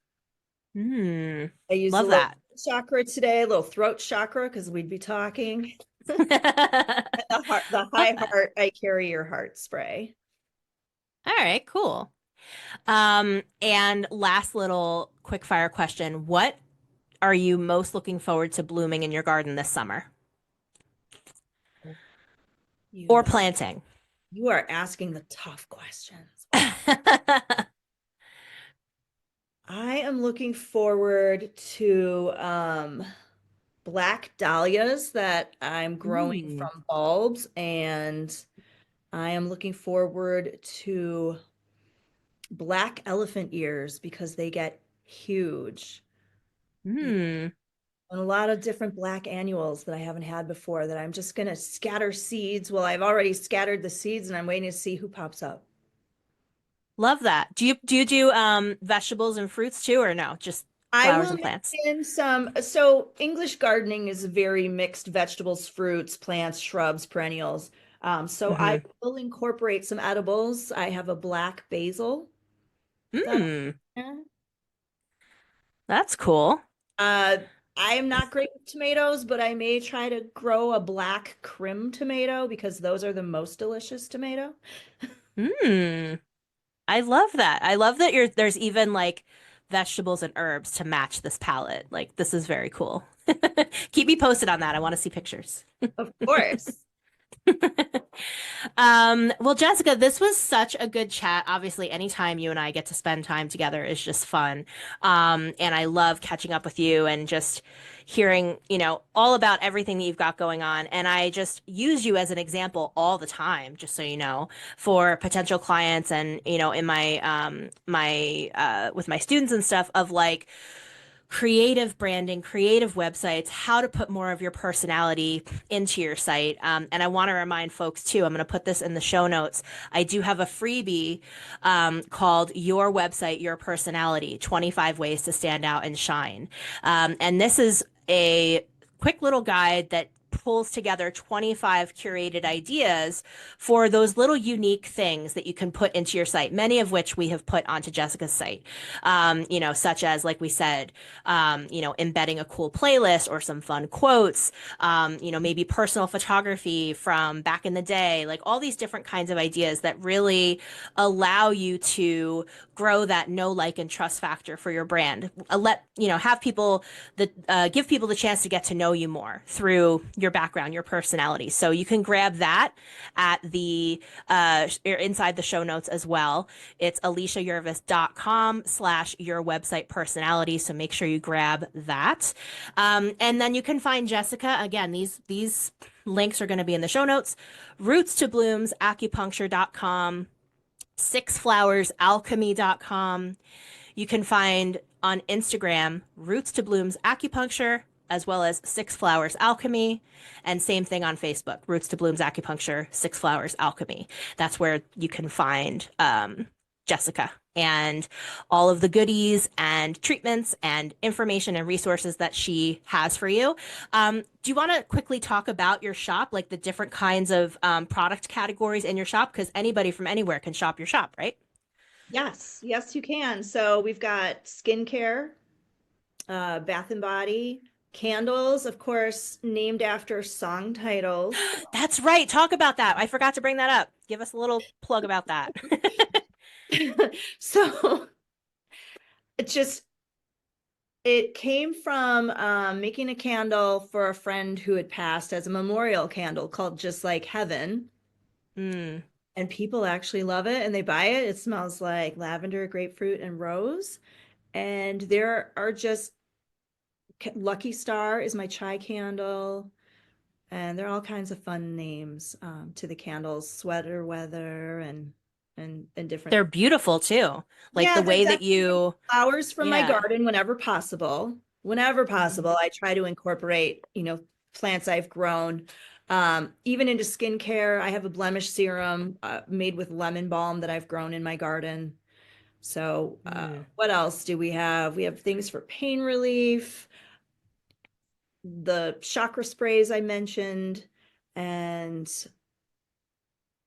Hmm. I used a Love little that. chakra today, a little throat chakra, because we'd be talking. The heart, the Love high that. heart, I carry your heart spray. All right, cool. And last little quick fire question. What are you most looking forward to blooming in your garden this summer You or are planting? you are asking the tough questions. Oh, I am looking forward to black dahlias that I'm growing Mm, from bulbs, and I am looking forward to black elephant ears because they get huge. mm. And a lot of different black annuals that I haven't had before that I'm just gonna scatter seeds. Well, I've already scattered the seeds and I'm waiting to see who pops up. Love that. Do you do vegetables and fruits too, or no? Just I flowers will and mix plants. in some. So English gardening is very mixed vegetables, fruits, plants, shrubs, perennials. So I Hmm. will incorporate some edibles. I have a black basil that Mm, I'm that's cool. uh, I am not great with tomatoes, but I may try to grow a black crim tomato because those are the most delicious tomato. Mm, I love that. I love that there's even like vegetables and herbs to match this palette. Like this is very cool. Keep me posted on that. I want to see pictures. Of course. Well, Jessica, this was such a good chat. Obviously, anytime you and I get to spend time together is just fun. And I love catching up with you and just hearing, all about everything that you've got going on. And I just use you as an example all the time, just so you know, for potential clients and, in with my students and stuff of like, creative branding, creative websites, how to put more of your personality into your site. And I want to remind folks too, I'm going to put this in the show notes. I do have a freebie called Your Website, Your Personality 25 Ways to Stand Out and Shine. And this is a quick little guide that pulls together 25 curated ideas for those little unique things that you can put into your site, many of which we have put onto Jessica's site, such as, like we said, embedding a cool playlist or some fun quotes, maybe personal photography from back in the day, like all these different kinds of ideas that really allow you to grow that know, like, and trust factor for your brand. Have people give people the chance to get to know you more through your background, your personality. So you can grab that at the inside the show notes as well. It's aliciayurvis.com/slash your website personality. So make sure you grab that. And then you can find Jessica. Again, these links are going to be in the show notes. Roots to Blooms, acupuncture.com, sixflowersalchemy.com. You can find on Instagram Roots to Blooms Acupuncture as well as Six Flowers Alchemy, and same thing on Facebook, Roots to Blooms Acupuncture, Six Flowers Alchemy. That's where you can find Jessica and all of the goodies and treatments and information and resources that she has for you. Do you want to quickly talk about your shop, like the different kinds of product categories in your shop? Because anybody from anywhere can shop your shop, right? Yes, yes, you can. So we've got skincare, Bath and Body, candles, of course, named after song titles. That's right. Talk about that. I forgot to bring that up. Give us a little plug about that. So it just it came from making a candle for a friend who had passed as a memorial candle called Just Like Heaven. Mm, And people actually love it and they buy it. It smells like lavender, grapefruit, and rose. And there are just Lucky Star is my chai candle. And there are all kinds of fun names to the candles, sweater weather and different. they're beautiful too. Like Yeah, the they're way that definitely you, flowers from my yeah. garden whenever possible. Whenever Mhm. possible, I try to incorporate, plants I've grown. Even into skincare, I have a blemish serum made with lemon balm that I've grown in my garden. So, Mm. what else do we have? We have things for pain relief, the chakra sprays I mentioned, and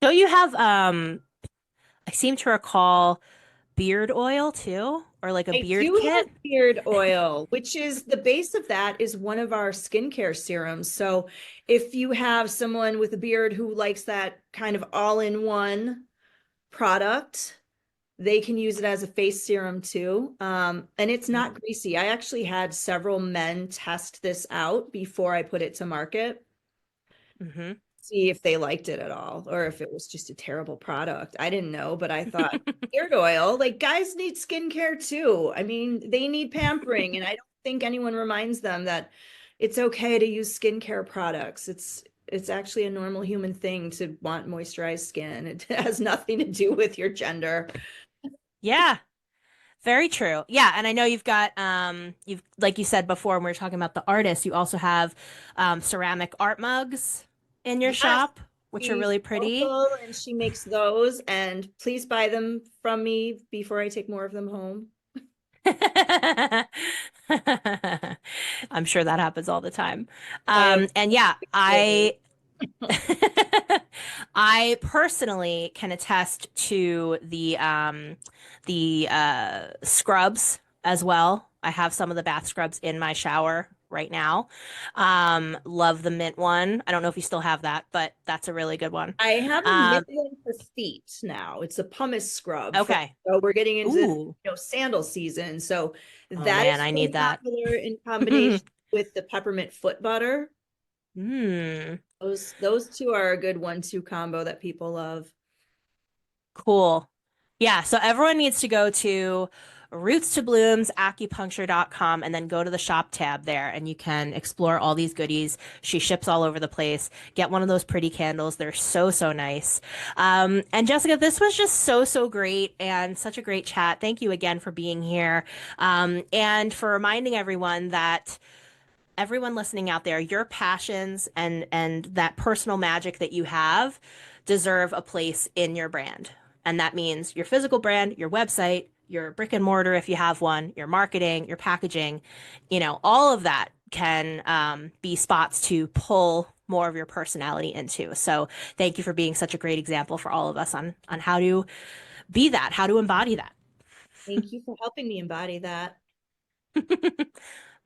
Don't you have, I seem to recall beard oil too, or like a I beard do have kit? beard oil, which is the base of that is one of our skincare serums. So if you have someone with a beard who likes that kind of all-in-one product, they can use it as a face serum too. And it's not greasy. I actually had several men test this out before I put it to market, Mm-hmm. see if they liked it at all or if it was just a terrible product. I didn't know, but I thought beard oil, like guys need skincare too. I mean, they need pampering, and I don't think anyone reminds them that it's okay to use skincare products. It's actually a normal human thing to want moisturized skin. It has nothing to do with your gender. Yeah, very true. Yeah, and I know you've got you've like you said before when we were talking about the artists, you also have ceramic art mugs in your Yes, shop, which are she's really pretty. local and she makes those. And please buy them from me before I take more of them home. I'm sure that happens all the time. I have And yeah, kids. I personally can attest to the scrubs as well. I have some of the bath scrubs in my shower right now. Love the mint one. I don't know if you still have that, but that's a really good one. I have a Um, mint one for feet now. It's a pumice scrub for, okay. so we're getting into, Ooh. sandal season. So Oh that man, is I really need that. popular in combination with the peppermint foot butter. Hmm. Those two are a good 1-2 combo that people love. Cool. Yeah, so everyone needs to go to rootstoblooms.acupuncture.com and then go to the shop tab there and you can explore all these goodies. She ships all over the place. Get one of those pretty candles. They're so, so nice. And Jessica, this was just so, so great and such a great chat. Thank you again for being here. And for reminding everyone that everyone listening out there, your passions and that personal magic that you have deserve a place in your brand. And that means your physical brand, your website, your brick and mortar if you have one, your marketing, your packaging, all of that can be spots to pull more of your personality into. So thank you for being such a great example for all of us on how to be that, how to embody that. Thank you for helping me embody that.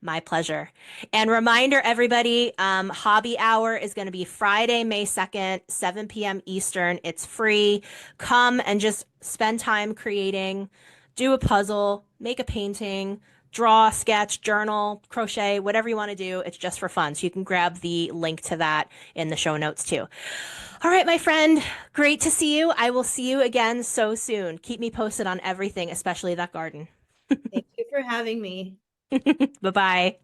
My pleasure. And reminder, everybody, hobby hour is going to be Friday, May 2nd, 7 p.m. Eastern. It's free. Come and just spend time creating, do a puzzle, make a painting, draw, sketch, journal, crochet, whatever you want to do. It's just for fun. So you can grab the link to that in the show notes too. All right, my friend, great to see you. I will see you again so soon. Keep me posted on everything, especially that garden. Thank you for having me. Bye bye.